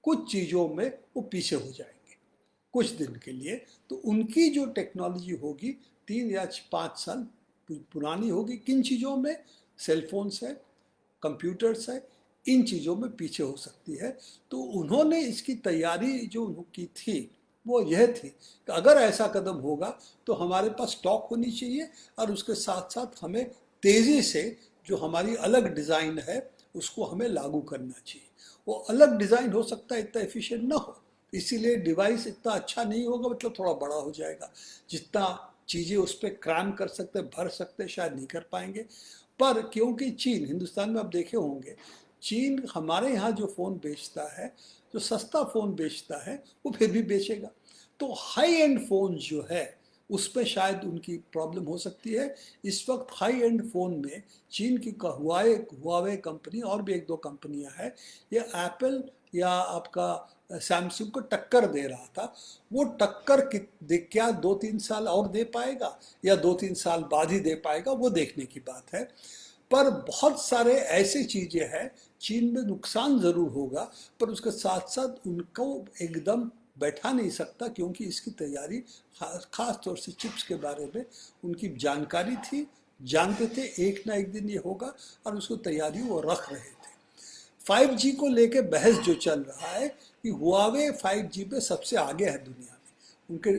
कुछ चीज़ों में वो पीछे हो जाएंगे कुछ दिन के लिए। तो उनकी जो टेक्नोलॉजी होगी 3 या 5 साल पुरानी होगी। किन चीज़ों में, सेलफोन्स है, कंप्यूटर्स है, इन चीज़ों में पीछे हो सकती है। तो उन्होंने इसकी तैयारी जो की थी वो यह थी कि अगर ऐसा कदम होगा तो हमारे पास स्टॉक होनी चाहिए, और उसके साथ साथ हमें तेज़ी से जो हमारी अलग डिज़ाइन है उसको हमें लागू करना चाहिए। वो अलग डिज़ाइन हो सकता है इतना एफिशिएंट ना हो, इसीलिए डिवाइस इतना अच्छा नहीं होगा, मतलब थोड़ा बड़ा हो जाएगा। जितना चीज़ें उस पर क्रैम कर सकते, भर सकते, शायद नहीं कर पाएंगे। पर क्योंकि चीन, हिंदुस्तान में आप देखे होंगे, चीन हमारे यहाँ जो फ़ोन बेचता है, जो सस्ता फ़ोन बेचता है, वो फिर भी बेचेगा। तो हाई एंड फ़ोन जो है उस पर शायद उनकी प्रॉब्लम हो सकती है। इस वक्त हाई एंड फ़ोन में चीन की हुआवे कंपनी और भी 1-2 कंपनियां हैं, ये एप्पल या आपका सैमसंग को टक्कर दे रहा था। वो टक्कर क्या 2-3 साल और दे पाएगा या 2-3 साल बाद ही दे पाएगा, वो देखने की बात है। पर बहुत सारे ऐसी चीज़ें हैं, चीन में नुकसान ज़रूर होगा, पर उसके साथ साथ उनको एकदम बैठा नहीं सकता, क्योंकि इसकी तैयारी खास तौर से चिप्स के बारे में उनकी जानकारी थी, जानते थे एक ना एक दिन ये होगा, और उसको तैयारी वो रख रहे थे। 5G को लेके बहस जो चल रहा है कि हुआवे 5G पे सबसे आगे है दुनिया में, उनके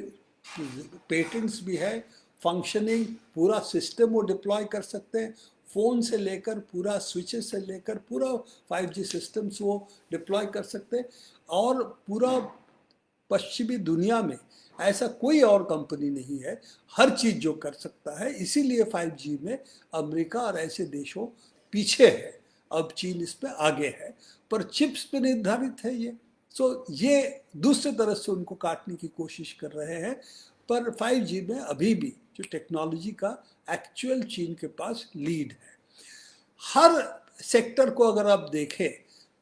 पेटेंट्स भी है, फंक्शनिंग पूरा सिस्टम वो डिप्लॉय कर सकते हैं, फ़ोन से लेकर पूरा स्विचेस से लेकर पूरा 5G सिस्टम्स वो डिप्लॉय कर सकते हैं। और पूरा पश्चिमी दुनिया में ऐसा कोई और कंपनी नहीं है, हर चीज़ जो कर सकता है। इसीलिए 5G में अमेरिका और ऐसे देशों पीछे है, अब चीन इस पे आगे है, पर चिप्स पे निर्धारित है ये। सो ये दूसरे तरह से उनको काटने की कोशिश कर रहे हैं। पर 5G में अभी भी जो टेक्नोलॉजी का एक्चुअल चीन के पास लीड है। हर सेक्टर को अगर आप देखें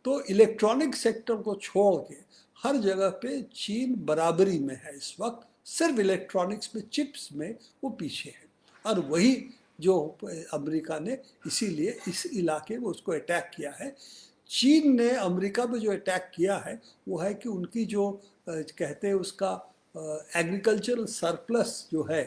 तो इलेक्ट्रॉनिक सेक्टर को छोड़ के हर जगह पे चीन बराबरी में है इस वक्त, सिर्फ इलेक्ट्रॉनिक्स में, चिप्स में वो पीछे है। और वही जो अमेरिका ने इसीलिए इस इलाके में उसको अटैक किया है। चीन ने अमेरिका पे जो अटैक किया है वो है कि उनकी जो कहते हैं उसका एग्रीकल्चरल सरप्लस जो है,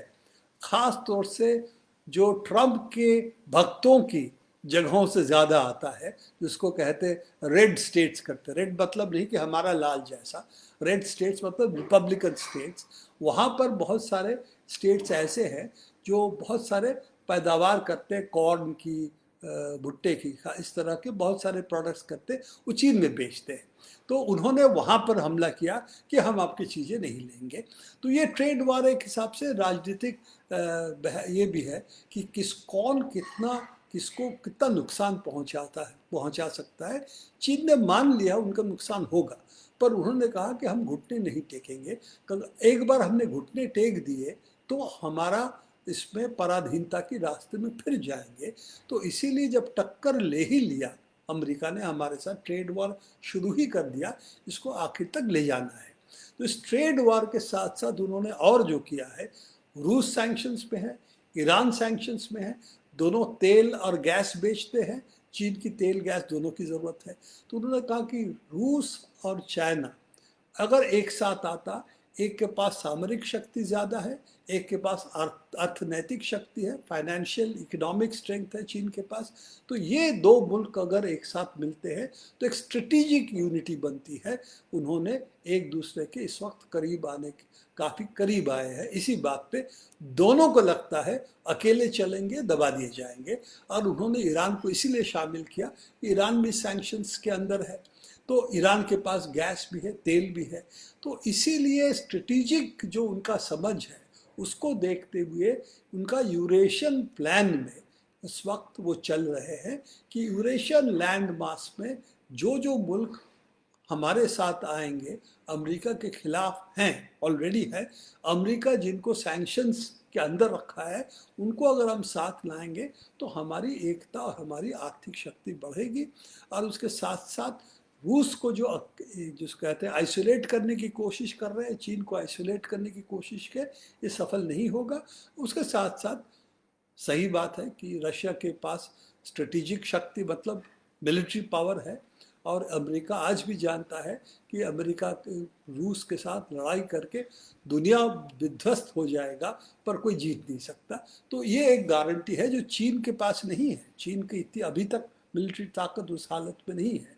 ख़ास तौर से जो ट्रम्प के भक्तों की जगहों से ज़्यादा आता है, जिसको कहते रेड स्टेट्स करते, रेड मतलब नहीं कि हमारा लाल जैसा, रेड स्टेट्स मतलब रिपब्लिकन स्टेट्स। वहाँ पर बहुत सारे स्टेट्स ऐसे हैं जो बहुत सारे पैदावार करते हैं, कॉर्न की, भुट्टे की, इस तरह के बहुत सारे प्रोडक्ट्स करते, वो चीन में बेचते हैं। तो उन्होंने वहाँ पर हमला किया कि हम आपकी चीज़ें नहीं लेंगे। तो ये ट्रेड वार एक हिसाब से राजनीतिक ये भी है कि कौन कितना किसको कितना नुकसान पहुंचा सकता है। चीन ने मान लिया उनका नुकसान होगा, पर उन्होंने कहा कि हम घुटने नहीं टेकेंगे। एक बार हमने घुटने टेक दिए तो हमारा इसमें पराधीनता की रास्ते में फिर जाएंगे। तो इसीलिए जब टक्कर ले ही लिया अमेरिका ने, हमारे साथ ट्रेड वॉर शुरू ही कर दिया, इसको आखिर तक ले जाना है। तो इस ट्रेड वॉर के साथ साथ उन्होंने और जो किया है, रूस सैंक्शंस पे है, ईरान सैंक्शंस में है, दोनों तेल और गैस बेचते हैं, चीन की तेल गैस दोनों की ज़रूरत है। तो उन्होंने कहा कि रूस और चाइना अगर एक साथ आता, एक के पास सामरिक शक्ति ज़्यादा है, एक के पास अर्थनैतिक शक्ति है, फाइनेंशियल इकोनॉमिक स्ट्रेंथ है चीन के पास, तो ये दो मुल्क अगर एक साथ मिलते हैं तो एक स्ट्रेटेजिक यूनिटी बनती है। उन्होंने एक दूसरे के इस वक्त करीब आने काफ़ी करीब आए हैं। इसी बात पे दोनों को लगता है अकेले चलेंगे दबा दिए जाएंगे, और उन्होंने ईरान को इसीलिए शामिल किया, ईरान भी सैंक्शंस के अंदर है, तो ईरान के पास गैस भी है, तेल भी है। तो इसीलिए स्ट्रेटेजिक जो उनका समझ है उसको देखते हुए उनका यूरेशियन प्लान में इस वक्त वो चल रहे हैं कि यूरेशियन लैंड मास में जो जो मुल्क हमारे साथ आएंगे, अमेरिका के खिलाफ हैं, ऑलरेडी है, अमेरिका जिनको सैंक्शंस के अंदर रखा है, उनको अगर हम साथ लाएंगे तो हमारी एकता और हमारी आर्थिक शक्ति बढ़ेगी। और उसके साथ साथ रूस को जिसको कहते हैं आइसोलेट करने की कोशिश कर रहे हैं, चीन को आइसोलेट करने की कोशिश के, ये सफल नहीं होगा। उसके साथ साथ सही बात है कि रशिया के पास स्ट्रेटेजिक शक्ति मतलब मिलिट्री पावर है, और अमेरिका आज भी जानता है कि अमेरिका रूस के साथ लड़ाई करके दुनिया विध्वस्त हो जाएगा पर कोई जीत नहीं सकता। तो ये एक गारंटी है जो चीन के पास नहीं है। चीन की इतनी अभी तक मिलिट्री ताकत उस हालत में नहीं है।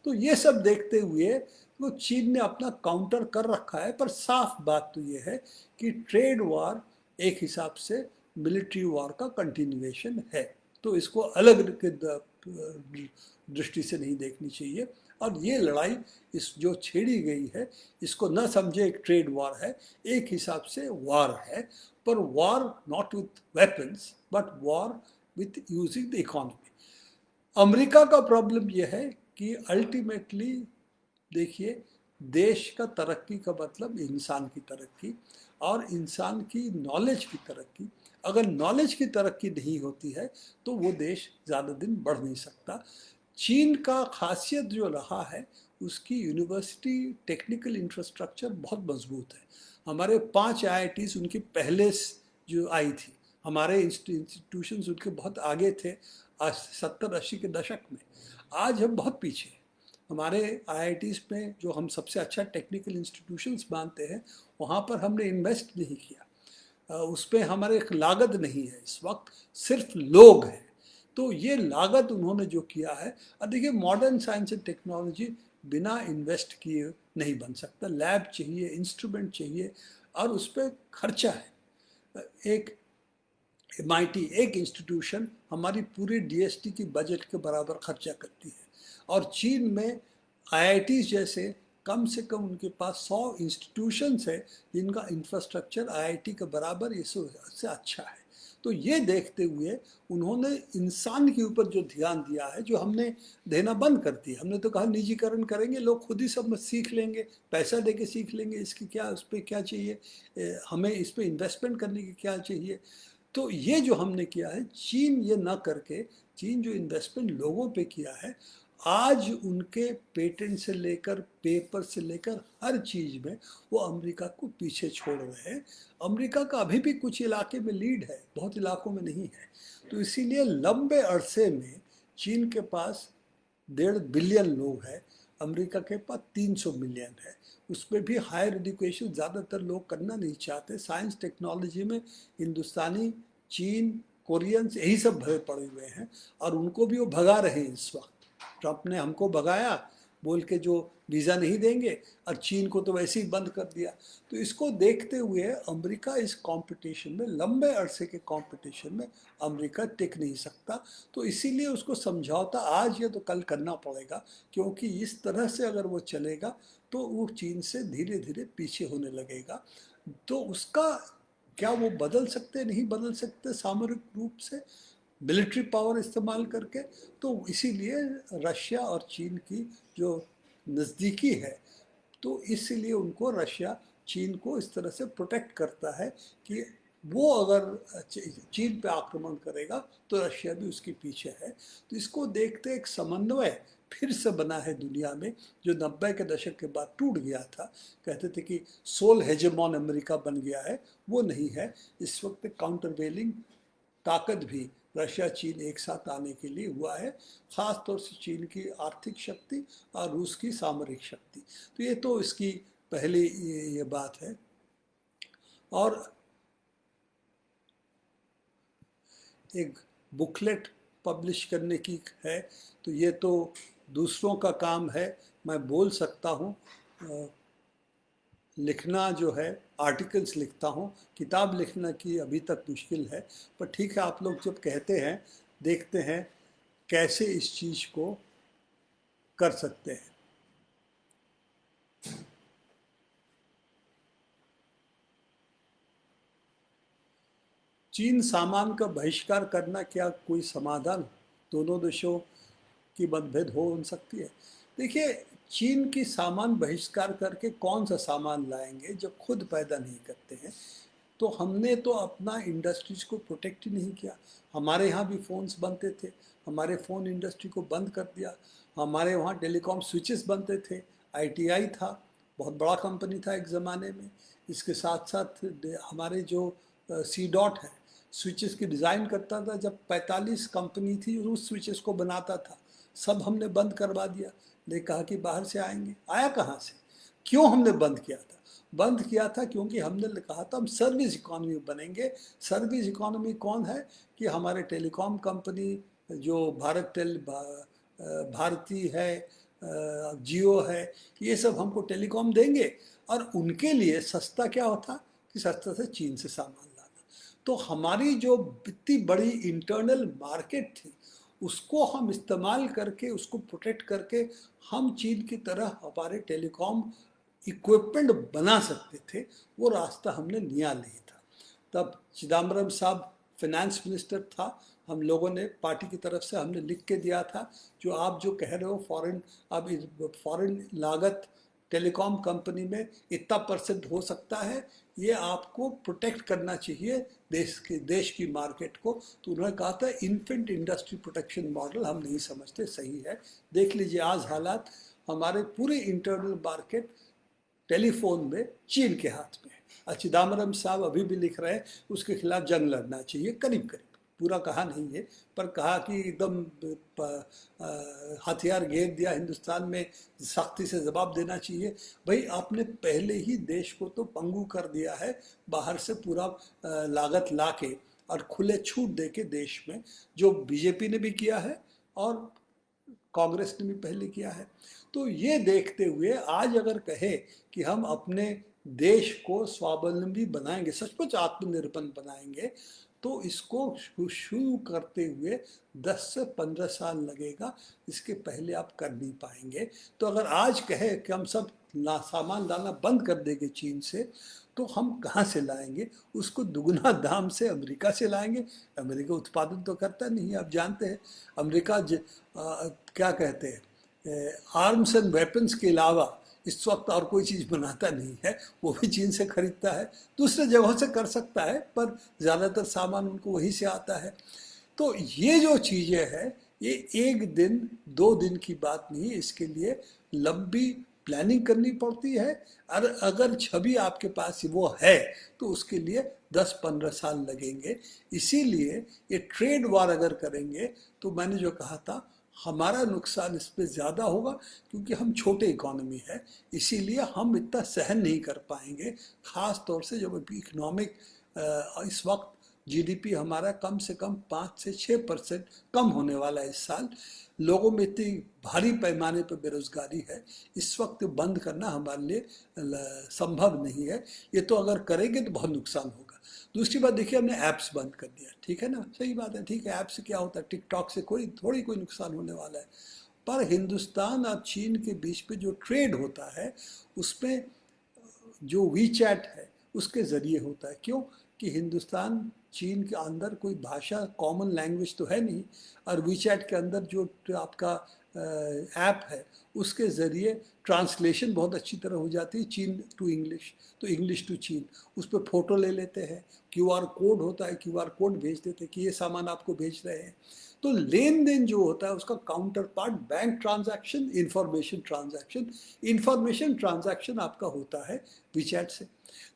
तो ये सब देखते हुए तो चीन ने अपना काउंटर कर रखा है। पर साफ बात तो ये है कि ट्रेड वार एक हिसाब से मिलिट्री वॉर का कंटिन्यूएशन है, तो इसको अलग दृष्टि से नहीं देखनी चाहिए। और ये लड़ाई इस जो छेड़ी गई है इसको न समझे एक ट्रेड वॉर है, एक हिसाब से वॉर है, पर war not with weapons but war with using the economy. America का प्रॉब्लम यह है कि अल्टीमेटली देखिए, देश का तरक्की का मतलब इंसान की तरक्की और इंसान की नॉलेज की तरक्की। अगर नॉलेज की तरक्की नहीं होती है तो वो देश ज़्यादा दिन बढ़ नहीं सकता। चीन का खासियत जो रहा है उसकी यूनिवर्सिटी टेक्निकल इंफ्रास्ट्रक्चर बहुत मजबूत है। हमारे 5 IITs उनकी पहले जो आई थी, हमारे इंस्टीट्यूशंस उनके बहुत आगे थे 70-80 के दशक में। आज हम बहुत पीछे हैं। हमारे IITs में जो हम सबसे अच्छा टेक्निकल इंस्टीट्यूशंस मानते हैं, वहाँ पर हमने इन्वेस्ट नहीं किया, उस पर हमारे एक लागत नहीं है, इस वक्त सिर्फ लोग हैं। तो ये लागत उन्होंने जो किया है, अब देखिए मॉडर्न साइंस एंड टेक्नोलॉजी बिना इन्वेस्ट किए नहीं बन सकता। लैब चाहिए, इंस्ट्रूमेंट चाहिए, और उस पर खर्चा है। एक MIT एक इंस्टीट्यूशन हमारी पूरी DST की बजट के बराबर खर्चा करती है, और चीन में IITs जैसे कम से कम उनके पास 100 इंस्टीट्यूशंस है जिनका इंफ्रास्ट्रक्चर IIT के बराबर इससे अच्छा है। तो ये देखते हुए उन्होंने इंसान के ऊपर जो ध्यान दिया है, जो हमने देना बंद कर दिया। हमने तो कहा निजीकरण करेंगे, लोग खुद ही सब सीख लेंगे, पैसा दे के सीख लेंगे, इसकी क्या, उस पर क्या चाहिए, हमें इस पर इन्वेस्टमेंट करने की क्या चाहिए। तो ये जो हमने किया है, चीन ये ना करके, चीन जो इन्वेस्टमेंट लोगों पे किया है, आज उनके पेटेंट से लेकर पेपर से लेकर हर चीज़ में वो अमेरिका को पीछे छोड़ रहे हैं। अमेरिका का अभी भी कुछ इलाके में लीड है, बहुत इलाकों में नहीं है। तो इसीलिए लंबे अरसे में चीन के पास 1.5 बिलियन लोग हैं, अमेरिका के पास 300 मिलियन है। उसमें भी हायर एजुकेशन ज़्यादातर लोग करना नहीं चाहते। साइंस टेक्नोलॉजी में हिंदुस्तानी, चीन, कोरियंस यही सब भरे पड़े हुए हैं, और उनको भी वो भगा रहे हैं इस वक्त। ट्रंप ने हमको भगाया बोल के जो वीज़ा नहीं देंगे, और चीन को तो वैसे ही बंद कर दिया। तो इसको देखते हुए अमेरिका इस कंपटीशन में, लंबे अरसे के कंपटीशन में अमेरिका टिक नहीं सकता। तो इसीलिए उसको समझौता आज या तो कल करना पड़ेगा, क्योंकि इस तरह से अगर वो चलेगा तो वो चीन से धीरे धीरे पीछे होने लगेगा। तो उसका क्या वो बदल सकते, नहीं बदल सकते सामरिक रूप से, मिलिट्री पावर इस्तेमाल करके? तो इसीलिए रशिया और चीन की जो नज़दीकी है, तो इसलिए उनको रशिया चीन को इस तरह से प्रोटेक्ट करता है कि वो अगर चीन पे आक्रमण करेगा तो रशिया भी उसके पीछे है। तो इसको देखते एक समन्वय फिर से बना है दुनिया में, जो 90 के दशक के बाद टूट गया था। कहते थे कि सोल हेजेमॉन अमेरिका बन गया है, वो नहीं है। इस वक्त काउंटरवेलिंग ताकत भी रशिया चीन एक साथ आने के लिए हुआ है, ख़ास तौर से चीन की आर्थिक शक्ति और रूस की सामरिक शक्ति। तो ये तो इसकी पहली ये बात है। और एक बुकलेट पब्लिश करने की है, तो ये तो दूसरों का काम है। मैं बोल सकता हूँ, लिखना जो है, आर्टिकल्स लिखता हूँ, किताब लिखना की अभी तक मुश्किल है। पर ठीक है, आप लोग जब कहते हैं, देखते हैं कैसे इस चीज़ को कर सकते हैं। चीन सामान का बहिष्कार करना क्या कोई समाधान? दोनों देशों की मतभेद हो सकती है। देखिए, चीन की सामान बहिष्कार करके कौन सा सामान लाएंगे जब खुद पैदा नहीं करते हैं? तो हमने तो अपना इंडस्ट्रीज को प्रोटेक्ट ही नहीं किया। हमारे यहाँ भी फ़ोन्स बनते थे, हमारे फ़ोन इंडस्ट्री को बंद कर दिया। हमारे वहाँ टेलीकॉम स्विचेस बनते थे, आईटीआई था, बहुत बड़ा कंपनी था एक ज़माने में। इसके साथ साथ हमारे जो सी डॉट है, स्विचेस की डिज़ाइन करता था, जब 45 कंपनी थी उस स्विचेस को बनाता था, सब हमने बंद करवा दिया। ले कहा कि बाहर से आएंगे, आया कहाँ से? क्यों हमने बंद किया था? बंद किया था क्योंकि हमने कहा था हम सर्विस इकोनॉमी बनेंगे। सर्विस इकोनॉमी कौन है? कि हमारे टेलीकॉम कंपनी जो भारती है, जियो है, ये सब हमको टेलीकॉम देंगे, और उनके लिए सस्ता क्या होता कि सस्ता से चीन से सामान लाना। तो हमारी जो इतनी बड़ी इंटरनल मार्केट थी, उसको हम इस्तेमाल करके, उसको प्रोटेक्ट करके हम चीन की तरह हमारे टेलीकॉम इक्विपमेंट बना सकते थे, वो रास्ता हमने लिया नहीं था। तब चिदम्बरम साहब फाइनेंस मिनिस्टर था, हम लोगों ने पार्टी की तरफ से हमने लिख के दिया था, जो आप जो कह रहे हो फॉरेन लागत टेलीकॉम कंपनी में इतना % हो सकता है, ये आपको प्रोटेक्ट करना चाहिए देश की मार्केट को। तो उन्होंने कहा था इन्फेंट इंडस्ट्री प्रोटेक्शन मॉडल हम नहीं समझते सही है। देख लीजिए आज हालात, हमारे पूरे इंटरनल मार्केट टेलीफोन में चीन के हाथ में है। चिदम्बरम साहब अभी भी लिख रहे हैं उसके खिलाफ जंग लड़ना चाहिए, करीब करीब, पूरा कहा नहीं है, पर कहा कि एकदम हथियार घेर दिया हिंदुस्तान में, सख्ती से जवाब देना चाहिए। भाई आपने पहले ही देश को तो पंगु कर दिया है, बाहर से पूरा लागत ला के और खुले छूट दे के देश में, जो बीजेपी ने भी किया है और कांग्रेस ने भी पहले किया है। तो ये देखते हुए आज अगर कहे कि हम अपने देश को स्वावलंबी बनाएंगे, सचमुच आत्मनिर्भर बनाएंगे, तो इसको शुरू करते हुए 10 से 15 साल लगेगा, इसके पहले आप कर नहीं पाएंगे। तो अगर आज कहे कि हम सब सामान लाना बंद कर देंगे चीन से, तो हम कहाँ से लाएंगे? उसको दुगुना दाम से अमेरिका से लाएंगे। अमेरिका उत्पादन तो करता नहीं, आप जानते हैं। अमेरिका क्या कहते हैं, आर्म्स एंड वेपन्स के अलावा इस वक्त और कोई चीज़ बनाता नहीं है, वो भी चीन से खरीदता है, दूसरे जगहों से कर सकता है पर ज़्यादातर सामान उनको वहीं से आता है। तो ये जो चीज़ें हैं, ये एक दिन दो दिन की बात नहीं है, इसके लिए लंबी प्लानिंग करनी पड़ती है। और अगर छवि आपके पास वो है तो उसके लिए 10-15 साल लगेंगे। इसीलिए ये ट्रेड वार अगर करेंगे तो मैंने जो कहा था, हमारा नुकसान इस पे ज़्यादा होगा, क्योंकि हम छोटे इकोनॉमी है, इसीलिए हम इतना सहन नहीं कर पाएंगे। ख़ास तौर से जब इकोनॉमिक इस वक्त जीडीपी हमारा कम से कम 5 से 6% कम होने वाला है इस साल। लोगों में इतनी भारी पैमाने पर बेरोजगारी है, इस वक्त बंद करना हमारे लिए संभव नहीं है। ये तो अगर करेंगे तो बहुत नुकसान होगा। दूसरी बात देखिए, हमने ऐप्स बंद कर दिया, ठीक है ना, सही बात है, ठीक है, ऐप से क्या होता है, टिकटॉक से कोई नुकसान होने वाला है। पर हिंदुस्तान और चीन के बीच पे जो ट्रेड होता है, उसमें जो वी चैट है उसके ज़रिए होता है। क्यों कि हिंदुस्तान चीन के अंदर कोई भाषा कॉमन लैंग्वेज तो है नहीं, और वी चैट के अंदर जो आपका ऐप है उसके ज़रिए ट्रांसलेशन बहुत अच्छी तरह हो जाती है, चीन टू इंग्लिश, तो इंग्लिश टू चीन। उस पर फ़ोटो ले लेते हैं, क्यूआर कोड होता है, क्यूआर कोड भेज देते हैं कि ये सामान आपको भेज रहे हैं। तो लेन देन जो होता है उसका counter part bank transaction, information transaction आपका होता है वीचैट से।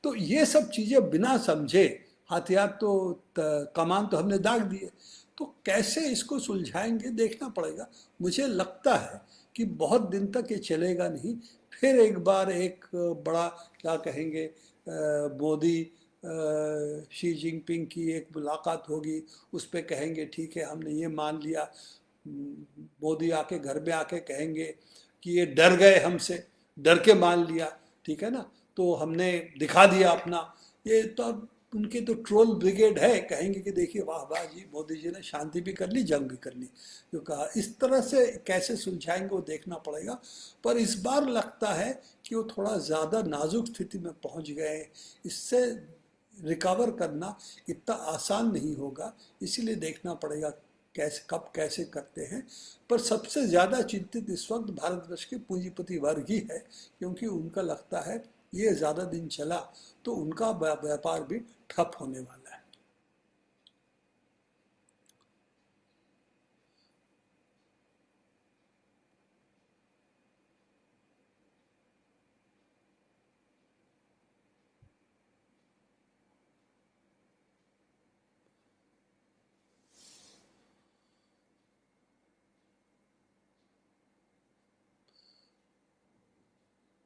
तो ये सब चीज़ें बिना समझे, हथियार तो कमान तो हमने दाग दिए, तो कैसे इसको सुलझाएंगे देखना पड़ेगा। मुझे लगता है कि बहुत दिन तक ये चलेगा नहीं। फिर एक बार एक बड़ा क्या कहेंगे, मोदी शी जिनपिंग की एक मुलाकात होगी, उस पर कहेंगे ठीक है हमने ये मान लिया। मोदी आके घर में आके कहेंगे कि ये डर गए हमसे, डर के मान लिया, ठीक है ना, तो हमने दिखा दिया अपना। ये तो उनके तो ट्रोल ब्रिगेड है, कहेंगे कि देखिए वाह वाह जी, मोदी जी ने शांति भी कर ली, जंग भी कर ली, जो कहा। इस तरह से कैसे सुलझाएंगे वो देखना पड़ेगा। पर इस बार लगता है कि वो थोड़ा ज़्यादा नाजुक स्थिति में पहुंच गए, इससे रिकवर करना इतना आसान नहीं होगा। इसीलिए देखना पड़ेगा कैसे कब कैसे करते हैं। पर सबसे ज़्यादा चिंतित इस वक्त भारतवर्ष के पूंजीपति वर्ग ही है, क्योंकि उनका लगता है ये ज़्यादा दिन चला तो उनका व्यापार भी ठप होने वाला है।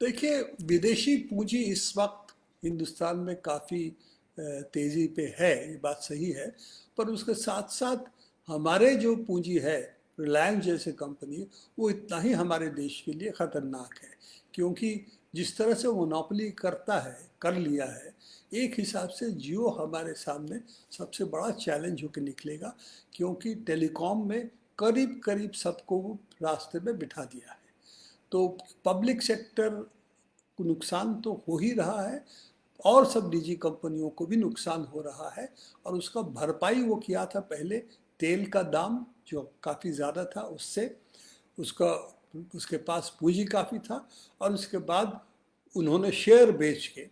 देखिए, विदेशी पूंजी इस वक्त हिंदुस्तान में काफ़ी तेज़ी पे है, ये बात सही है। पर उसके साथ साथ हमारे जो पूंजी है, रिलायंस जैसे कंपनी, वो इतना ही हमारे देश के लिए ख़तरनाक है, क्योंकि जिस तरह से मोनोपोली करता है, कर लिया है, एक हिसाब से जियो हमारे सामने सबसे बड़ा चैलेंज होकर निकलेगा, क्योंकि टेलीकॉम में करीब करीब सबको वो रास्ते में बिठा दिया है। तो पब्लिक सेक्टर को नुकसान तो हो ही रहा है, और सब निजी कंपनियों को भी नुकसान हो रहा है। और उसका भरपाई वो किया था पहले, तेल का दाम जो काफ़ी ज़्यादा था उससे, उसका उसके पास पूंजी काफ़ी था, और उसके बाद उन्होंने शेयर बेच के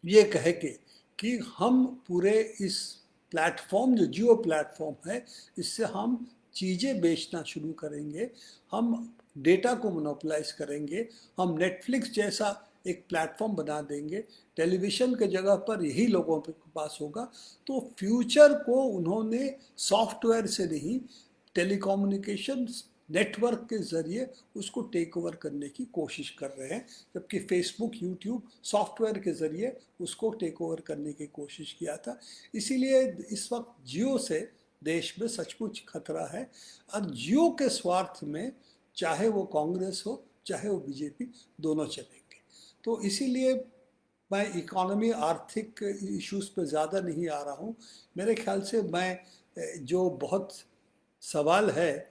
ये कह के कि हम पूरे इस प्लेटफॉर्म जो जियो प्लेटफॉर्म है, इससे हम चीज़ें बेचना शुरू करेंगे, हम डेटा को मोनोपलाइज करेंगे, हम नेटफ्लिक्स जैसा एक प्लेटफॉर्म बना देंगे, टेलीविज़न के जगह पर यही लोगों के पास होगा। तो फ्यूचर को उन्होंने सॉफ्टवेयर से नहीं, टेलीकम्युनिकेशन नेटवर्क के ज़रिए उसको टेक ओवर करने की कोशिश कर रहे हैं, जबकि फेसबुक, यूट्यूब सॉफ्टवेयर के ज़रिए उसको टेक ओवर करने की कोशिश किया था। इसीलिए इस वक्त जियो से देश में सचमुच खतरा है, और जियो के स्वार्थ में चाहे वो कांग्रेस हो चाहे वो बीजेपी, दोनों चलेंगे। तो इसीलिए मैं इकोनॉमी, आर्थिक इश्यूज पे ज़्यादा नहीं आ रहा हूँ। मेरे ख्याल से मैं जो बहुत सवाल है,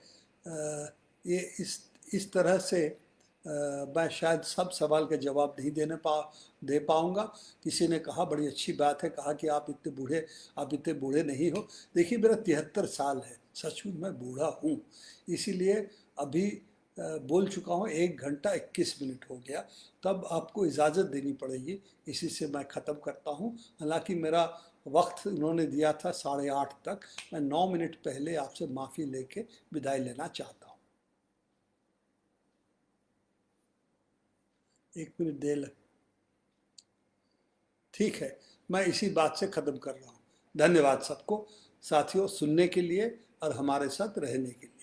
ये इस तरह से मैं शायद सब सवाल का जवाब नहीं दे पाऊँगा। किसी ने कहा, बड़ी अच्छी बात है, कहा कि आप इतने बूढ़े नहीं हो। देखिए, मेरा 73 साल है, सचमुच मैं बूढ़ा हूँ। इसीलिए अभी बोल चुका हूँ, 1 घंटा 21 मिनट हो गया। तब आपको इजाज़त देनी पड़ेगी, इसी से मैं ख़त्म करता हूँ। हालांकि मेरा वक्त उन्होंने दिया था 8:30 तक, मैं 9 मिनट पहले आपसे माफ़ी लेके विदाई लेना चाहता हूँ। 1 मिनट दे ले, ठीक है, मैं इसी बात से ख़त्म कर रहा हूँ। धन्यवाद सबको, साथियों, सुनने के लिए और हमारे साथ रहने के लिए।